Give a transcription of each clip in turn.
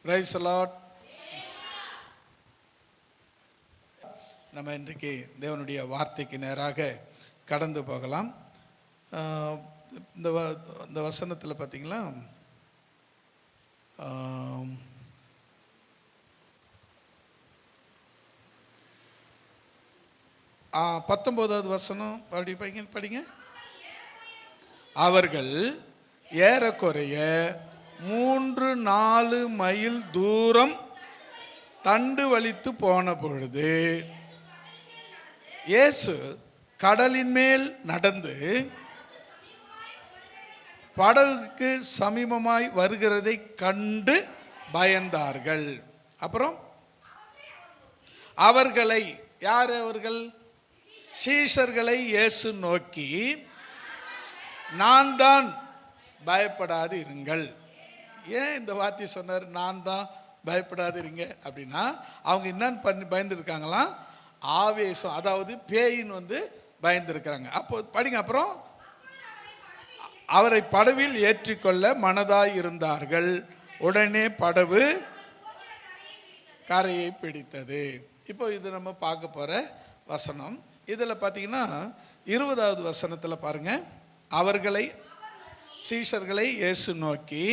Praise the Lord. நம்ம இன்றைக்கு தேவனுடைய வார்த்தைக்கு நேராக கடந்து போகலாம். இந்த வசனத்தில் பார்த்தீங்களா, 19வது வசனம் படிங்க. அவர்கள் ஏறக்குறைய 3-4 மைல் தூரம் தண்டு வலித்து போன பொழுது இயேசு கடலின் மேல் நடந்து படகுக்கு சமீபமாய் வருகிறதை கண்டு பயந்தார்கள். அப்புறம் அவர்களை, யார் அவர்கள்? சீஷர்களை இயேசு நோக்கி, நான் தான், பயப்படாது இருங்கள். ஏன் இந்த வார்த்தை சொன்னார்? நான் தான், பயப்படாது இருங்க அப்படின்னா அவங்க என்னன்னு பயந்துருக்காங்களாம்? ஆவேசம், அதாவது பேயின்னு பயந்துருக்கிறாங்க. அப்போ படிங்க. அப்புறம் அவரை படவில் ஏற்றிக்கொள்ள மனதாய் இருந்தார்கள். உடனே படவு கரையை பிடித்தது. இப்போ இது நம்ம பார்க்க போற வசனம். இதில் பார்த்தீங்கன்னா 20வது வசனத்தில் பாருங்க, அவர்களை, சீஷர்களை இயேசு நோக்கி,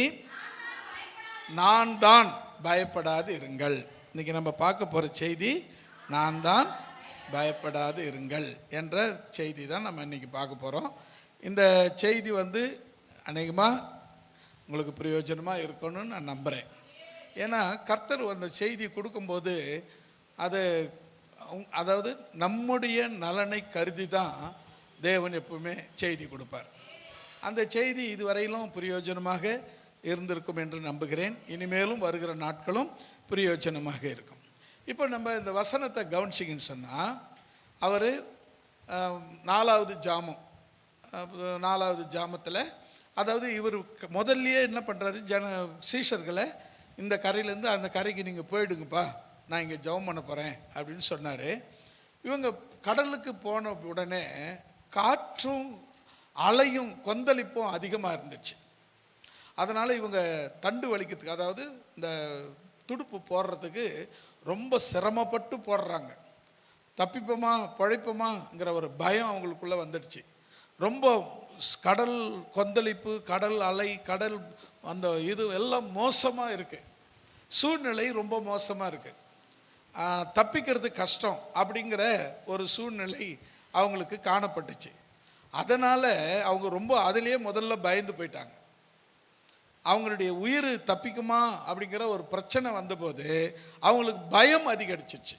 நான் தான், பயப்படாது இருங்கள். இன்னைக்கு நம்ம பார்க்க போற செய்தி நான் தான், பயப்படாது இருங்கள் என்ற செய்தி தான் நம்ம இன்னைக்கு பார்க்க போறோம். இந்த செய்தி அநேகமாக உங்களுக்கு பிரயோஜனமாக இருக்கணும்னு நான் நம்புகிறேன். ஏன்னா கர்த்தர் அந்த செய்தி கொடுக்கும்போது அதாவது நம்முடைய நலனை கருதி தான் தேவன் எப்பவுமே செய்தி கொடுப்பார். அந்த செய்தி இதுவரையிலும் பிரயோஜனமாக இருந்திருக்கும் என்று நம்புகிறேன். இனிமேலும் வருகிற நாட்களும் பிரயோஜனமாக இருக்கும். இப்போ நம்ம இந்த வசனத்தை கவனிச்சிங்கன்னு சொன்னால், அவர் 4வது ஜாமத்தில், அதாவது இவர் முதல்லையே என்ன பண்ணுறாரு, சீஷர்களை இந்த கரையிலேருந்து அந்த கரைக்கு நீங்கள் போயிடுங்கப்பா, நான் இங்கே ஜெபம் பண்ண போகிறேன் அப்படின்னு சொன்னார். இவங்க கடலுக்கு போன உடனே காற்றும் அலையும் கொந்தளிப்பும் அதிகமாக இருந்துச்சு. அதனால் இவங்க தண்டு வலிக்கிறதுக்கு, அதாவது இந்த துடுப்பு போடுறதுக்கு ரொம்ப சிரமப்பட்டு போடுறாங்க. தப்பிப்போமா பிழைப்போமாங்கிற ஒரு பயம் அவங்களுக்குள்ளே வந்துடுச்சு. ரொம்ப கடல் கொந்தளிப்பு, கடல் அலை, கடல் அந்த இது எல்லாம் மோசமாக இருக்குது. சூழ்நிலை ரொம்ப மோசமாக இருக்குது. தப்பிக்கிறது கஷ்டம் அப்படிங்கிற ஒரு சூழ்நிலை அவங்களுக்கு காணப்பட்டுச்சு. அதனால் அவங்க ரொம்ப அதிலே முதல்ல பயந்து போயிட்டாங்க. அவங்களுடைய உயிர் தப்பிக்குமா அப்படிங்கிற ஒரு பிரச்சனை வந்தபோது அவங்களுக்கு பயம் அதிகரிச்சிச்சு.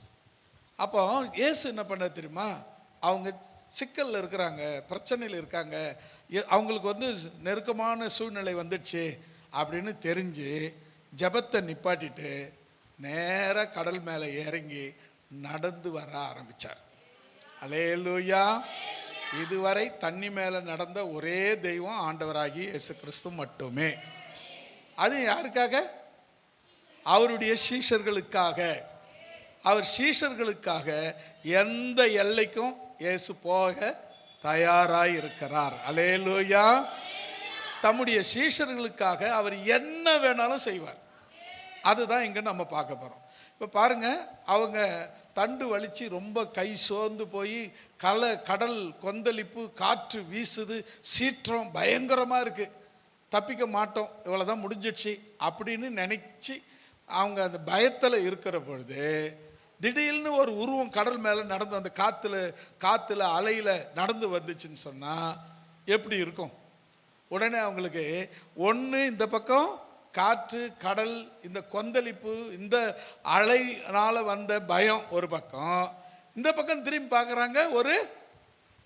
அப்போ இயேசு என்ன பண்ண தெரியுமா, அவங்க சிக்கலில் இருக்கிறாங்க, பிரச்சனையில் இருக்காங்க, அவங்களுக்கு நெருக்கமான சூழ்நிலை வந்துடுச்சு அப்படின்னு தெரிஞ்சு ஜெபத்தை நிப்பாட்டிட்டு நேராக கடல் மேலே இறங்கி நடந்து வர ஆரம்பித்தார். அல்லேலூயா. இதுவரை தண்ணி மேலே நடந்த ஒரே தெய்வம் ஆண்டவராகி இயேசு கிறிஸ்து மட்டுமே. அது யாருக்காக? அவருடைய சீஷர்களுக்காக. அவர் சீஷர்களுக்காக எந்த எல்லைக்கும் இயேசு போக தயாராய் இருக்கிறார். அல்லேலூயா. தம்முடைய சீஷர்களுக்காக அவர் என்ன வேணாலும் செய்வார். அதுதான் இங்கே நம்ம பார்க்க போகிறோம். இப்போ பாருங்க, அவங்க தண்டு வலிச்சு ரொம்ப கை சோர்ந்து போய் கடல் கொந்தளிப்பு, காற்று வீசுது, சீற்றம் பயங்கரமாக இருக்குது, தப்பிக்க மாட்டோம், இவ்வளோதான் முடிஞ்சிடுச்சு அப்படின்னு நினச்சி அவங்க அந்த பயத்தில் இருக்கிற பொழுது திடீர்னு ஒரு உருவம் கடல் மேலே நடந்து அந்த காற்றுல அலையில் நடந்து வந்துச்சுன்னு சொன்னால் எப்படி இருக்கும்? உடனே அவங்களுக்கு ஒன்று இந்த பக்கம் காற்று, கடல், இந்த கொந்தளிப்பு, இந்த அலைனால் வந்த பயம் ஒரு பக்கம், இந்த பக்கம் திரும்பி பார்க்குறாங்க, ஒரு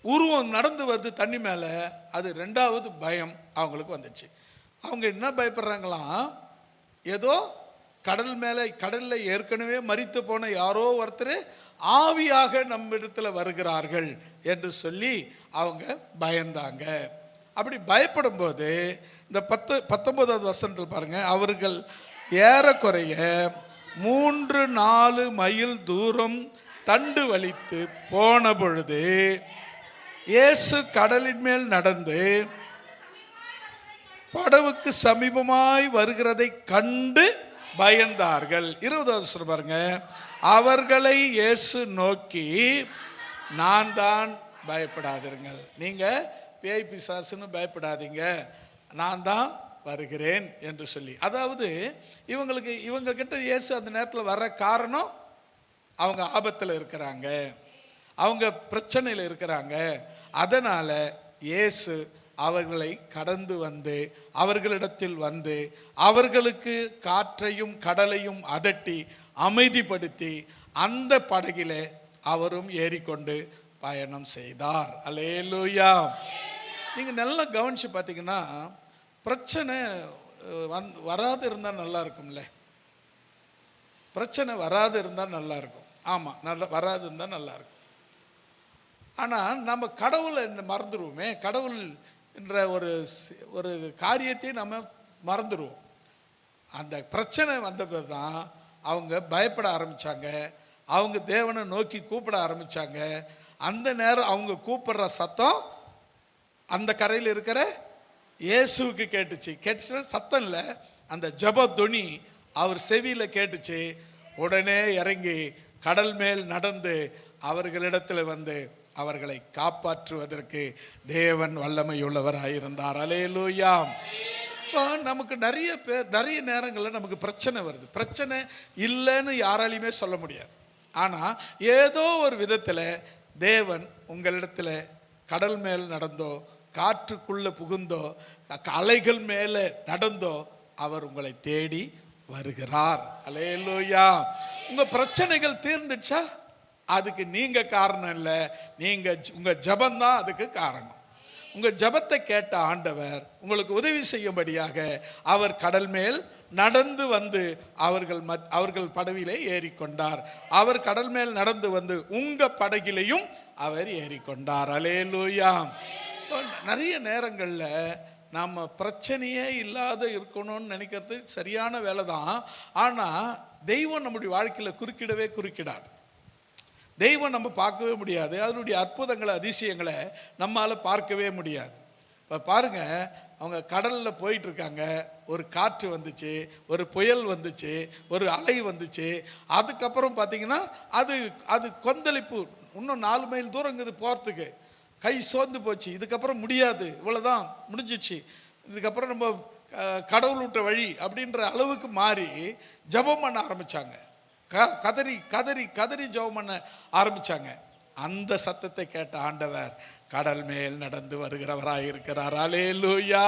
உருவம் நடந்து வருது தண்ணி மேலே, அது 2வது பயம் அவங்களுக்கு வந்துச்சு. அவங்க என்ன பயப்படுறாங்களாம், ஏதோ கடல் மேலே, கடலில் ஏற்கனவே மரித்து போன யாரோ ஒருத்தர் ஆவியாக நம்ம இடத்துல வருகிறார்கள் என்று சொல்லி அவங்க பயந்தாங்க. அப்படி பயப்படும் போது இந்த 19வது வசனத்தில் பாருங்க, அவர்கள் ஏறக்குறைய 3-4 மைல் தூரம் தண்டு வலித்து போன பொழுது இயேசு கடலின் மேல் நடந்து படவுக்கு சமீபமாய் வருகிறதை கண்டு பயந்தார்கள். 20வது பாருங்க, அவர்களை இயேசு நோக்கி, நான் தான், பயப்படாதிருங்கள். நீங்க பேய் பிசாசுன்னு பயப்படாதீங்க, நான் தான் வருகிறேன் என்று சொல்லி. அதாவது இவங்க கிட்ட இயேசு அந்த நேரத்தில் வர்ற காரணம், அவங்க ஆபத்தில் இருக்கிறாங்க, அவங்க பிரச்சனையில் இருக்கிறாங்க. அதனால இயேசு அவர்களை கடந்து வந்து அவர்களிடத்தில் வந்து அவர்களுக்கு காற்றையும் கடலையும் அதட்டி அமைதிப்படுத்தி அந்த படகிலே அவரும் ஏறிக்கொண்டு பயணம் செய்தார். அல்லேலூயா. நீங்க நல்லா கவனிச்சு பார்த்தீங்கன்னா, பிரச்சனை வராது இருந்தால் நல்லா இருக்கும்ல. பிரச்சனை வராது இருந்தால் நல்லா இருக்கும். ஆமாம், நல்லா வராது இருந்தால் நல்லா இருக்கும். ஆனால் நம்ம கடவுளை மறந்துடுவோமே. கடவுள் என்ற ஒரு காரியத்தை நம்ம மறந்துடுவோம். அந்த பிரச்சனை வந்த பிறகு தான் அவங்க பயப்பட ஆரம்பித்தாங்க. அவங்க தேவனை நோக்கி கூப்பிட ஆரம்பித்தாங்க. அந்த நேரம் அவங்க கூப்பிடுற சத்தம் அந்த கரையில் இருக்கிற இயேசுவுக்கு கேட்டுச்சுன்னா சத்தம் இல்லை, அந்த ஜெப துணி அவர் செவியில் கேட்டுச்சு. உடனே இறங்கி கடல் மேல் நடந்து அவர்களிடத்தில் வந்து அவர்களை காப்பாற்றுவதற்கு தேவன் வல்லமையுள்ளவராயிருந்தார். அல்லேலூயா. இப்போ நமக்கு நிறைய நேரங்களில் நமக்கு பிரச்சனை வருது. பிரச்சனை இல்லைன்னு யாராலையுமே சொல்ல முடியாது. ஆனால் ஏதோ ஒரு விதத்தில் தேவன் உங்களிடத்தில் கடல் மேல் நடந்தோ, காற்றுக்குள்ளே புகுந்தோ, அலைகள் மேலே நடந்தோ அவர் உங்களை தேடி வருகிறார். அல்லேலூயா. உங்கள் பிரச்சனைகள் தீர்ந்துச்சா அதுக்கு நீங்க காரணம் இல்லை, நீங்க உங்க ஜபம்தான் அதுக்கு காரணம். உங்க ஜபத்தை கேட்ட ஆண்டவர் உங்களுக்கு உதவி செய்யும்படியாக அவர் கடல் மேல் நடந்து வந்து அவர்கள் படவிலே ஏறிக்கொண்டார். அவர் கடல் மேல் நடந்து வந்து உங்க படகிலையும் அவர் ஏறிக்கொண்டார். அல்லேலூயா. நிறைய நேரங்களில் நம்ம பிரச்சனையே இல்லாத இருக்கணும்னு நினைக்கிறது சரியான வேலை தான். ஆனால் தெய்வம் நம்முடைய வாழ்க்கையில் குறுக்கிடாது. தெய்வம் நம்ம பார்க்கவே முடியாது. அதனுடைய அற்புதங்களை, அதிசயங்களை நம்மால் பார்க்கவே முடியாது. இப்போ பாருங்க, அவங்க கடலில் போயிட்டு இருக்காங்க, ஒரு காற்று வந்துச்சு, ஒரு புயல் வந்துச்சு, ஒரு அலை வந்துச்சு. அதுக்கப்புறம் பார்த்தீங்கன்னா அது கொந்தளிப்பு. இன்னும் 4 மைல் தூரங்குது போகிறதுக்கு. கை சோர்ந்து போச்சு. இதுக்கப்புறம் முடியாது, இவ்வளோதான், முடிஞ்சிச்சு, இதுக்கப்புறம் நம்ம கடவுள் விட்ட வழி அப்படின்ற அளவுக்கு மாறி ஜெபம் பண்ண ஆரம்பித்தாங்க. கதறி கதறி கதறி ஜெபம் பண்ண ஆரம்பிச்சாங்க. அந்த சத்தத்தை கேட்ட ஆண்டவர் கடல் மேல் நடந்து வருகிறவராய் இருக்கிறார். அல்லேலூயா.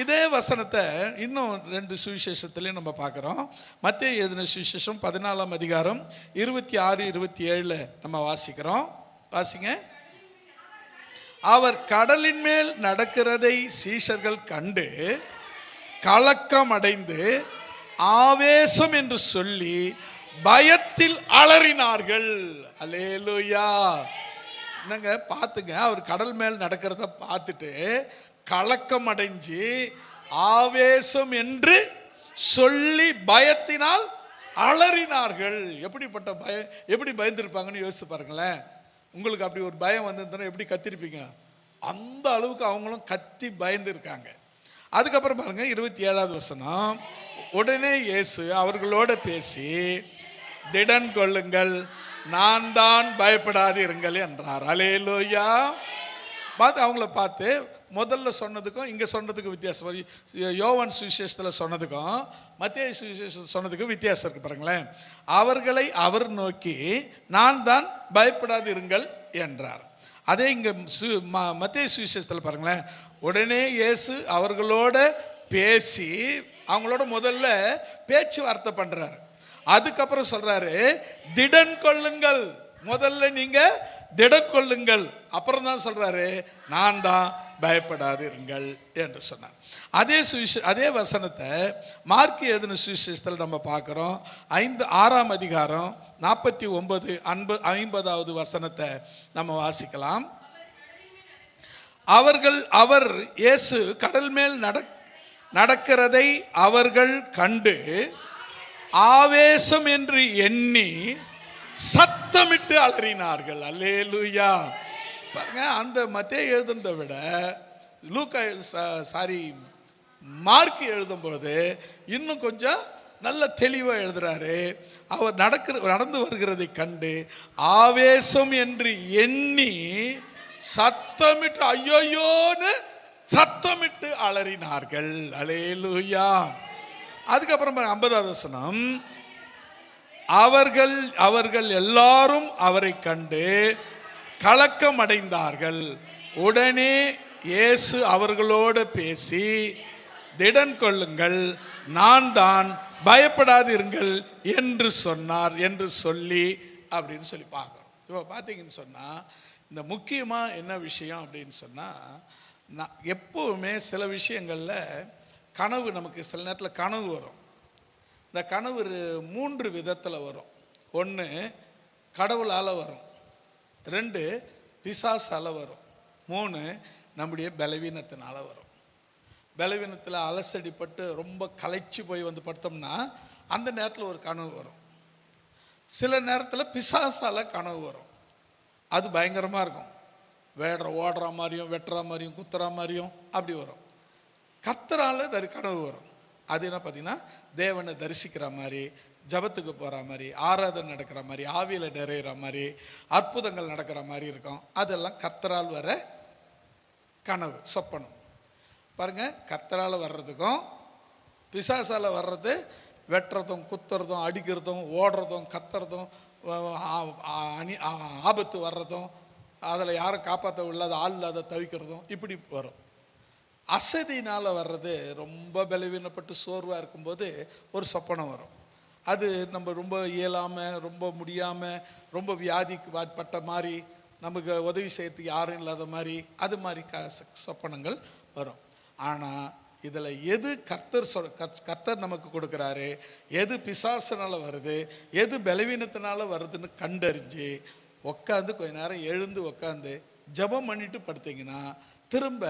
இதே வசனத்தை இன்னும் 2 சுவிசேஷத்திலையும் நம்ம பார்க்குறோம். மத்தேயு எழுதின சுவிசேஷம் 14ஆம் அதிகாரம் 26, 27 நம்ம வாசிக்கிறோம். வாசிங்க. அவர் கடலின் மேல் நடக்கிறதை சீஷர்கள் கண்டு கலக்கம் அடைந்து ஆவேசம் என்று சொல்லி பயத்தில் அலறினார்கள். அல்லேலூயா. என்னங்க பார்த்துங்க, அவர் கடல் மேல் நடக்கிறத பார்த்துட்டு கலக்கம் அடைஞ்சு ஆவேசம் என்று சொல்லி பயத்தினால் அலறினார்கள். எப்படிப்பட்ட பயம், எப்படி பயந்துருப்பாங்கன்னு யோசிச்சு பாருங்களேன். உங்களுக்கு அப்படி ஒரு பயம் வந்திருந்தா எப்படி கத்திருப்பீங்க? அந்த அளவுக்கு அவங்களும் கத்தி பயந்துருக்காங்க. அதுக்கப்புறம் பாருங்க 27வது வசனம். உடனே இயேசு அவர்களோட பேசி, திடன் கொள்ளுங்கள், நான் தான், பயப்படாதிருங்கள் என்றார். அல்லேலூயா. அவங்கள பார்த்து முதல்ல சொன்னதுக்கும் இங்கே சொன்னதுக்கும் வித்தியாசம். யோவான் சுவிசேஷத்தில் சொன்னதுக்கும் மத்தேயு சுவிசேஷத்தில் சொன்னதுக்கும் வித்தியாசம் இருக்கு பாருங்களேன். அவர்களை அவர் நோக்கி, நான் தான், பயப்படாதிருங்கள் என்றார். அதே இங்கே மத்தேயு சுவிசேஷத்தில் பாருங்களேன். உடனே இயேசு அவர்களோட பேசி அவங்களோட முதல்ல பேச்சுவார்த்தை பண்றாரு. அதுக்கப்புறம் சொல்றாரு, திடன் கொள்ளுங்கள். முதல்ல நீங்க திடன் கொள்ளுங்கள். அப்புறம் தான் சொல்றாரு, நான் தான், பயப்படாதிருங்கள் என்று சொன்னார். அதே வசனத்தை மார்க் எழுதின சுவிசேஷத்தில் நம்ம பார்க்கிறோம். 6ஆம் அதிகாரம் 49, 50வது வசனத்தை நம்ம வாசிக்கலாம். அவர் இயேசு கடல் மேல் நடக்கிறதை அவர்கள் கண்டு ஆவேசம் என்று எண்ணி சத்தமிட்டு அலறினார்கள். அல்லேலூயா. பாருங்க, அந்த மத்தேயு எழுதுனதை விட மார்க் எழுதும்போது இன்னும் கொஞ்சம் நல்ல தெளிவாக எழுதுறாரு. அவர் நடந்து வருகிறதை கண்டு ஆவேசம் என்று எண்ணி சத்தமிட்டு ஐயோயோன்னு சத்தமிட்டு அலறினார்கள். அல்லேலூயா. அதுக்கப்புறம் 50வது வசனம், அவர்கள் எல்லாரும் அவரை கண்டு கலக்கம் அடைந்தார்கள். உடனே இயேசு அவர்களோடு பேசி, திடன் கொள்ளுங்கள், நான் தான், பயப்படாதிருங்கள் என்று சொன்னார் என்று சொல்லி அப்படின்னு சொல்லி பார்க்குறோம். இப்போ பார்த்தீங்கன்னு சொன்னால் இந்த முக்கியமாக என்ன விஷயம் அப்படின்னு சொன்னால், எப்போவுமே சில விஷயங்களில் கனவு, நமக்கு சில நேரத்தில் கனவு வரும். இந்த கனவு 3 விதத்தில் வரும். 1 கடவுளால் வரும், 2 பிசாசால் வரும், 3 நம்முடைய பலவீனத்தினால வரும். பலவீனத்தில் அலசடிப்பட்டு ரொம்ப களைச்சி போய் வந்து படுத்தோம்னா அந்த நேரத்தில் ஒரு கனவு வரும். சில நேரத்தில் பிசாசால் கனவு வரும். அது பயங்கரமாக இருக்கும். ஓடுற மாதிரியும் வெட்டுற மாதிரியும் குத்துற மாதிரியும் அப்படி வரும். கர்த்தரால் கனவு வரும். அது என்ன பார்த்தீங்கன்னா, தேவனை தரிசிக்கிற மாதிரி, ஜபத்துக்கு போகிற மாதிரி, ஆராதனை நடக்கிற மாதிரி, ஆவியில் நிறையிற மாதிரி, அற்புதங்கள் நடக்கிற மாதிரி இருக்கும். அதெல்லாம் கர்த்தரால் வர கனவு, சொப்பனம். பாருங்கள், கர்த்தரால் வர்றதுக்கும் பிசாசால் வர்றது, வெட்டுறதும் குத்துறதும் அடிக்கிறதும் ஓடுறதும் கத்துறதும் ஆபத்து வர்றதும், அதில் யாரும் காப்பாற்ற இல்லாத ஆள் இல்லாத தவிக்கிறதும் இப்படி வரும். அசதினால் வர்றது, ரொம்ப பலவீனப்பட்டு சோர்வாக இருக்கும்போது ஒரு சொப்பனம் வரும். அது நம்ம ரொம்ப இயலாமல், ரொம்ப முடியாமல், ரொம்ப வியாதிக்கு பட்ட மாதிரி, நமக்கு உதவி செய்யறதுக்கு யாரும் இல்லாத மாதிரி, அது மாதிரி சொப்பனங்கள் வரும். ஆனால் இதில் எது கர்த்தர் நமக்கு கொடுக்குறாரு, எது பிசாசுனால வருது, எது பலவீனத்தினால வருதுன்னு கண்டறிஞ்சு உட்காந்து கொஞ்ச நேரம் எழுந்து உட்காந்து ஜபம் பண்ணிட்டு படுத்தீங்கன்னா, திரும்ப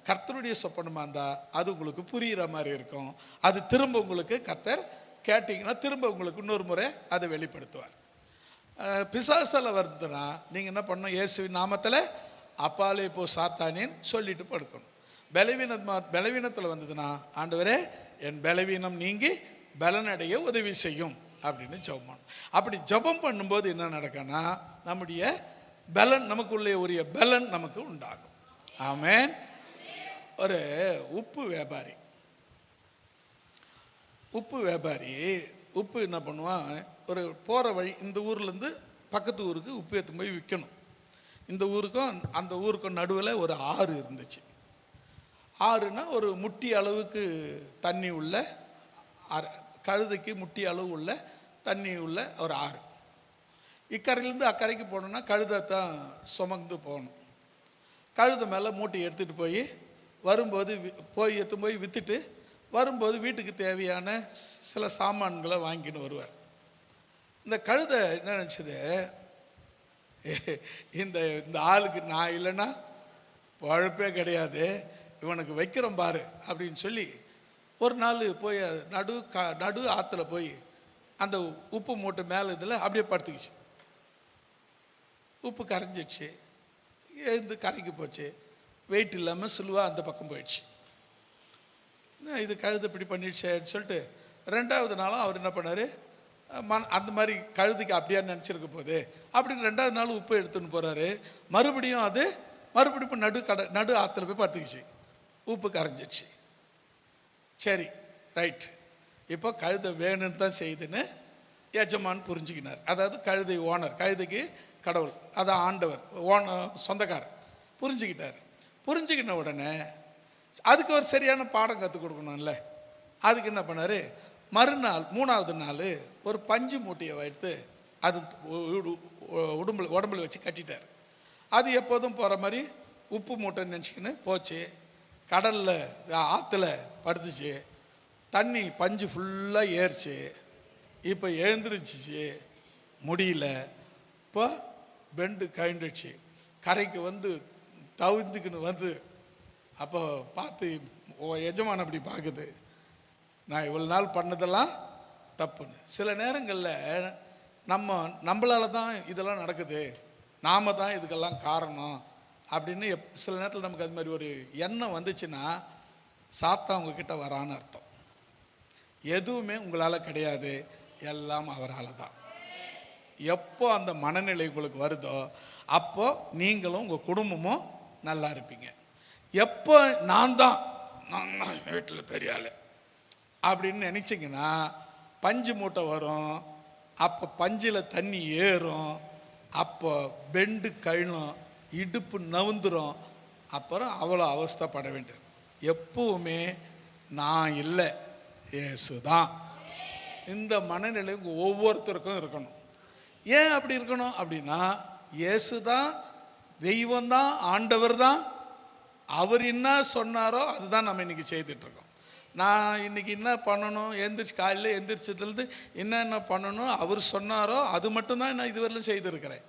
கர்த்தருடைய சொப்பனமாக இருந்தால் அது உங்களுக்கு புரிகிற மாதிரி இருக்கும். அது திரும்ப உங்களுக்கு கர்த்தர் கேட்டிங்கன்னா திரும்ப உங்களுக்கு இன்னொரு முறை அதை வெளிப்படுத்துவார். பிசாசால் வருதுன்னா நீங்கள் என்ன பண்ணணும், இயேசுவின் நாமத்தில் அப்பாலே போ சாத்தானேன்னு சொல்லிட்டு படுக்கணும். பலவீனத்தில் வந்ததுன்னா, ஆண்டவரே என் பலவீனம் நீங்கி பலனடைய உதவி செய்யும் அப்படின்னு ஜெபம் பண்ணணும். அப்படி ஜெபம் பண்ணும்போது என்ன நடக்குன்னா, நம்முடைய பலன், நமக்குள்ளே உரிய பலன் நமக்கு உண்டாகும். ஆமென். ஒரு உப்பு வியாபாரி உப்பு என்ன பண்ணுவான், ஒரு போகிற வழி, இந்த ஊர்லேருந்து பக்கத்து ஊருக்கு உப்பு எடுத்து போய் விற்கணும். இந்த ஊருக்கும் அந்த ஊருக்கும் நடுவில் ஒரு ஆறு இருந்துச்சு. ஆறுனா ஒரு முட்டி அளவுக்கு தண்ணி உள்ள, கழுதைக்கு முட்டி அளவு உள்ள தண்ணி உள்ள ஒரு ஆறு. இக்கரையிலேருந்து அக்கறைக்கு போகணுன்னா கழுதை தான் சுமந்து போகணும். கழுதை மேலே மூட்டை எடுத்துகிட்டு போய் வரும்போது எடுத்து போய் விற்றுட்டு வரும்போது வீட்டுக்கு தேவையான சில சாமான்களை வாங்கின்னு வருவார். இந்த கழுதை என்ன நினச்சிது, இந்த ஆளுக்கு நான் இல்லைன்னா பழப்பே கிடையாது, இவனுக்கு வைக்கிறோம் பாரு அப்படின்னு சொல்லி ஒரு நாள் போய் நடு ஆற்றுல போய் அந்த உப்பு மூட்டை மேலே இதில் அப்படியே படுத்துக்கிச்சு. உப்பு கரைஞ்சிடுச்சு, எழுந்து கரைக்கு போச்சு, வெயிட் இல்லாமல் சுலுவாக அந்த பக்கம் போயிடுச்சு. இது கழுதை இப்படி பண்ணிடுச்சேன்னு சொல்லிட்டு 2வது நாளும் அவர் என்ன பண்ணார், அந்த மாதிரி கழுதைக்கு அப்படியா நினச்சிருக்க போகுது அப்படின்னு 2வது நாள் உப்பு எடுத்துன்னு போகிறாரு. மறுபடியும் நடு ஆற்றுல போய் படுத்துக்கிச்சு, உப்பு கரைஞ்சிடுச்சு. சரி, ரைட், இப்போ கழுதை வேணும்னு தான் செய்யுதுன்னு எஜமான் புரிஞ்சுக்கினார். அதாவது கழுதை ஓனர், கழுதைக்கு கடவுள், அதான் ஆண்டவர், சொந்தக்காரர் புரிஞ்சுக்கிட்டார். புரிஞ்சுக்கின உடனே அதுக்கு ஒரு சரியான பாடம் கற்றுக் கொடுக்கணும்ல. அதுக்கு என்ன பண்ணார், மறுநாள் 3வது நாள் ஒரு பஞ்சு மூட்டையை வைத்து அது உடம்புல வச்சு கட்டிட்டார். அது எப்போதும் போகிற மாதிரி உப்பு மூட்டைன்னு நினச்சிக்கின்னு போச்சு. கடலில் ஆற்றுல படுத்துச்சு, தண்ணி பஞ்சு ஃபுல்லாக ஏறிச்சு. இப்போ எழுந்திருச்சிச்சு, முடியல. இப்போ பெண்டு கழிண்டுச்சு, கரைக்கு வந்து தவிர்த்துக்குன்னு வந்து அப்போ பார்த்து எஜமான் அப்படி பார்க்குது, நான் இவ்வளோ நாள் பண்ணதெல்லாம் தப்புன்னு. சில நேரங்களில் நம்மளால தான் இதெல்லாம் நடக்குது, நாம தான் இதுக்கெல்லாம் காரணம் அப்படின்னு சில நேரத்தில் நமக்கு அது மாதிரி ஒரு எண்ணம் வந்துச்சுன்னா சாத்தான் உங்ககிட்ட வரான்னு அர்த்தம். எதுவுமே உங்களால் கிடையாது, எல்லாம் அவரால் தான். எப்போ அந்த மனநிலை உங்களுக்கு வருதோ அப்போ நீங்களும் உங்கள் குடும்பமும் நல்லா இருப்பீங்க. எப்போ நான் தான் வீட்டில் பெரிய ஆள் அப்படின்னு நினச்சிங்கன்னா பஞ்சு மூட்டை வரும், அப்போ பஞ்சில் தண்ணி ஏறும், அப்போ பெண்டு கழும், இடுப்பு நவுந்துரும், அப்புறம் அவ்வளோ அவஸ்தைப்பட வேண்டியது. எப்பவுமே நான் இல்லை, இயேசு தான். இந்த மனநிலை ஒவ்வொருத்தருக்கும் இருக்கணும். ஏன் அப்படி இருக்கணும் அப்படின்னா, இயேசு தான், தெய்வம் தான், ஆண்டவர் தான். அவர் என்ன சொன்னாரோ அதுதான் நம்ம இன்னைக்கு செய்துட்ருக்கோம். நான் இன்னைக்கு என்ன பண்ணணும், காலையில் எந்திரிச்சதுலேருந்து என்னென்ன பண்ணணும் அவர் சொன்னாரோ அது மட்டும்தான் நான் இதுவரையிலும் செய்திருக்கிறேன்.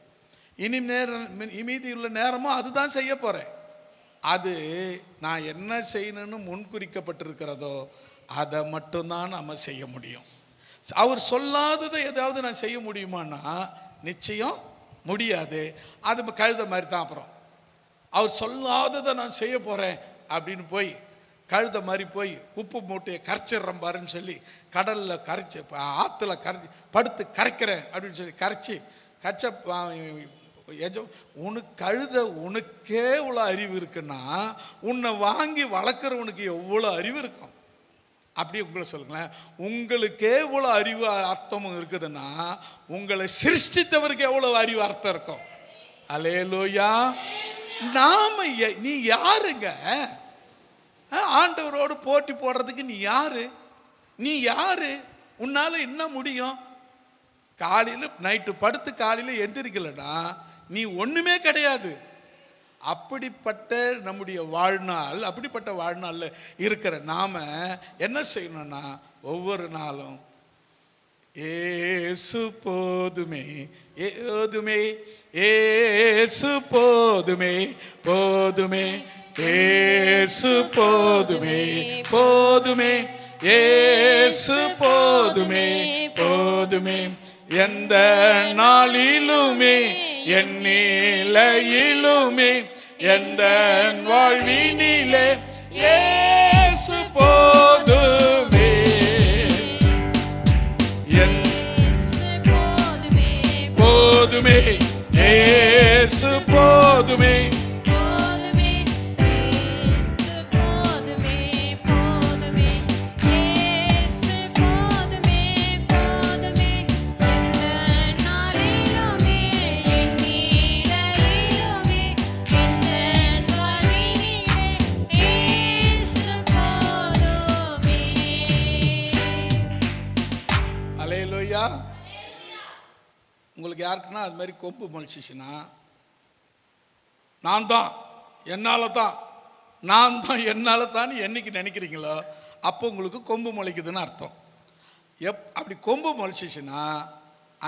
மீதி உள்ள நேரமும் அதுதான் செய்ய போகிறேன். அது நான் என்ன செய்யணும்னு முன்குறிக்கப்பட்டிருக்கிறதோ அதை மட்டும்தான் நம்ம செய்ய முடியும். அவர் சொல்லாததை ஏதாவது நான் செய்ய முடியுமான்னா நிச்சயம் முடியாது. அது கழுத மாதிரி தான். அப்புறம் அவர் சொல்லாததை நான் செய்ய போகிறேன் அப்படின்னு போய் கழுத மாதிரி போய் உப்பு மூட்டையை கரைச்சிடுறேன் பாருன்னு சொல்லி கடலில் கரைச்சி, ஆற்றுல படுத்து கரைக்கிறேன் அப்படின்னு சொல்லி கரைச்ச உனக்கு கழுத, உனக்கே இவ்வளோ அறிவு இருக்குன்னா உன்னை வாங்கி வளர்க்குறவனுக்கு எவ்வளோ அறிவு இருக்கும்? அப்படி உங்களை சொல்லுங்களேன். உங்களுக்கே இவ்வளோ அறிவு அர்த்தமும் இருக்குதுன்னா உங்களை சிருஷ்டித்தவருக்கு எவ்வளோ அறிவு அர்த்தம் இருக்கும்? அல்லேலூயா. நீ யாருங்க? ஆண்டவரோடு போட்டி போடுறதுக்கு நீ யாரு? நீ யாரு? உன்னால என்ன முடியும்? காலையில் நைட்டு படுத்து காலையில் எந்திரிக்கலன்னா நீ ஒண்ணுமே கிடையாது. அப்படிப்பட்ட நம்முடைய வாழ்நாள், அப்படிப்பட்ட வாழ்நாளில் இருக்கிற நாம என்ன செய்யணும்னா ஒவ்வொரு நாளும் ஏசு போதுமே, ஏதுமே, ஏசு போதுமே, போதுமே, ஏசு போதுமே, போதுமே, ஏசு போதுமே, போதுமே, எந்த நாளிலுமே என் நிலையிலுமே எந்த வாழ்வினிலே இயேசு போதுமே, போதுமே, இயேசு போதுமே, உங்களுக்கு யாருக்குன்னா அது மாதிரி கொம்பு முளைச்சிச்சுன்னா நான் தான், என்னால் தான், நான் தான், என்னால் தான் என்னைக்கு நினைக்கிறீங்களோ அப்போ உங்களுக்கு கொம்பு முளைக்குதுன்னு அர்த்தம். அப்படி கொம்பு முளைச்சிச்சுன்னா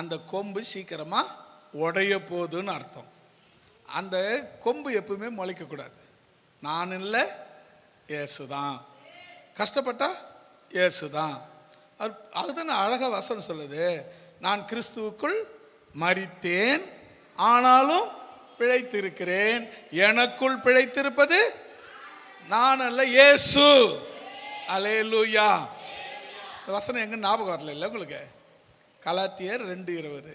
அந்த கொம்பு சீக்கிரமாக உடைய போகுதுன்னு அர்த்தம். அந்த கொம்பு எப்பவுமே முளைக்கக்கூடாது. நான் இல்லை, இயேசு தான். கஷ்டப்பட்டா இயேசு தான். அதுதான் அழகாக வசனம் சொல்லுது, நான் கிறிஸ்துவுக்குள் மரித்தேன் ஆனாலும் பிழைத்திருக்கிறேன், எனக்குள் பிழைத்திருப்பது நான் அல்ல, இயேசு. அல்லேலூயா. இந்த வசனம் எங்க ஞாபகம் வரல இல்லை உங்களுக்கு? கலாத்தியர் 2:20.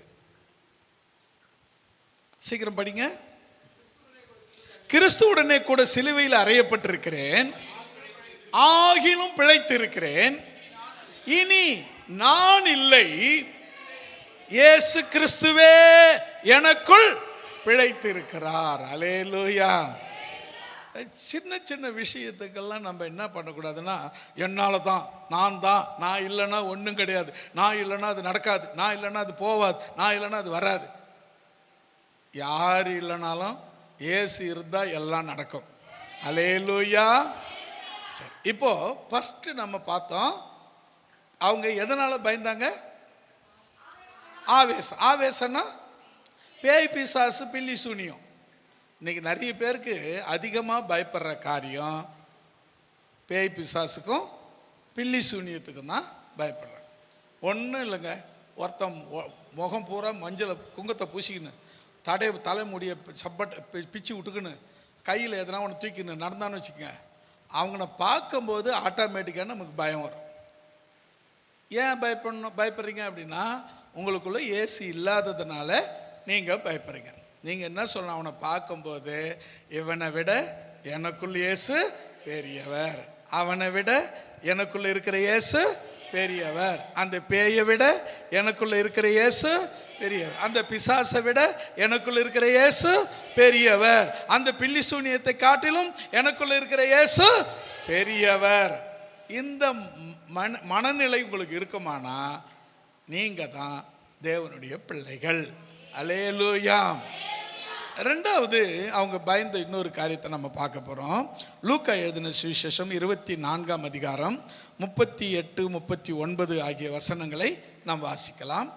சீக்கிரம் படிங்க. கிறிஸ்துவுடனே கூட சிலுவையில் அறையப்பட்டிருக்கிறேன், ஆகிலும் பிழைத்திருக்கிறேன், இனி நான் இல்லை, இயேசு கிறிஸ்துவே எனக்குள் பிழைத்திருக்கிறார். அல்லேலூயா. சின்ன சின்ன விஷயத்துக்கெல்லாம் நம்ம என்ன பண்ணக்கூடாதுன்னா என்னால் தான், நான் தான், நான் இல்லைன்னா ஒன்றும் கிடையாது, நான் இல்லைன்னா அது நடக்காது, நான் இல்லைன்னா அது போவாது, நான் இல்லைன்னா அது வராது. யார் இல்லைனாலும் இயேசு இருந்தால் எல்லாம் நடக்கும். அல்லேலூயா. சரி, இப்போ ஃபர்ஸ்ட் நம்ம பார்த்தோம் அவங்க எதனால பயந்தாங்க? ஆவேசம். ஆவேசம்னா பேய் பிசாசு பில்லி சூனியம். இன்னைக்கு நிறைய பேருக்கு அதிகமாக பயப்படுற காரியம் பேய் பிசாசுக்கும் பில்லி சூனியத்துக்கும் தான் பயப்படுறாங்க. ஒன்றும் இல்லைங்க, ஒருத்தன் முகம் பூரா மஞ்சளை குங்கத்தை பூசிக்கின்னு தலைமுடியை சப்பட்டை பிச்சு விட்டுக்குன்னு கையில் எதனா ஒன்று தூக்கின்னு நடந்தான்னு வச்சுக்கோங்க, அவங்கள பார்க்கும்போது ஆட்டோமேட்டிக்காக நமக்கு பயம் வரும். ஏன் பயப்படுறீங்க அப்படின்னா, உங்களுக்குள்ள இயேசு இல்லாததுனால நீங்கள் பயப்படுறீங்க. நீங்கள் என்ன சொல்லணும், அவனை பார்க்கும்போது இவனை விட எனக்குள் இயேசு பெரியவர், அவனை விட எனக்குள்ள இருக்கிற இயேசு பெரியவர், அந்த பேயை விட எனக்குள்ள இருக்கிற இயேசு பெரியவர், அந்த பிசாசை விட எனக்குள்ள இருக்கிற இயேசு பெரியவர், அந்த பில்லி சூனியத்தை காட்டிலும் எனக்குள்ள இருக்கிற இயேசு பெரியவர். இந்த மனநிலை உங்களுக்கு இருக்குமானா நீங்க தான் தேவனுடைய பிள்ளைகள். அல்லேலூயா. ரெண்டாவது அவங்க பயந்த இன்னொரு காரியத்தை நம்ம பார்க்க போறோம். லூக்கா எழுதின சுவிசேஷம் 24ஆம் அதிகாரம் 38, 39 ஆகிய வசனங்களை நாம் வாசிக்கலாம்.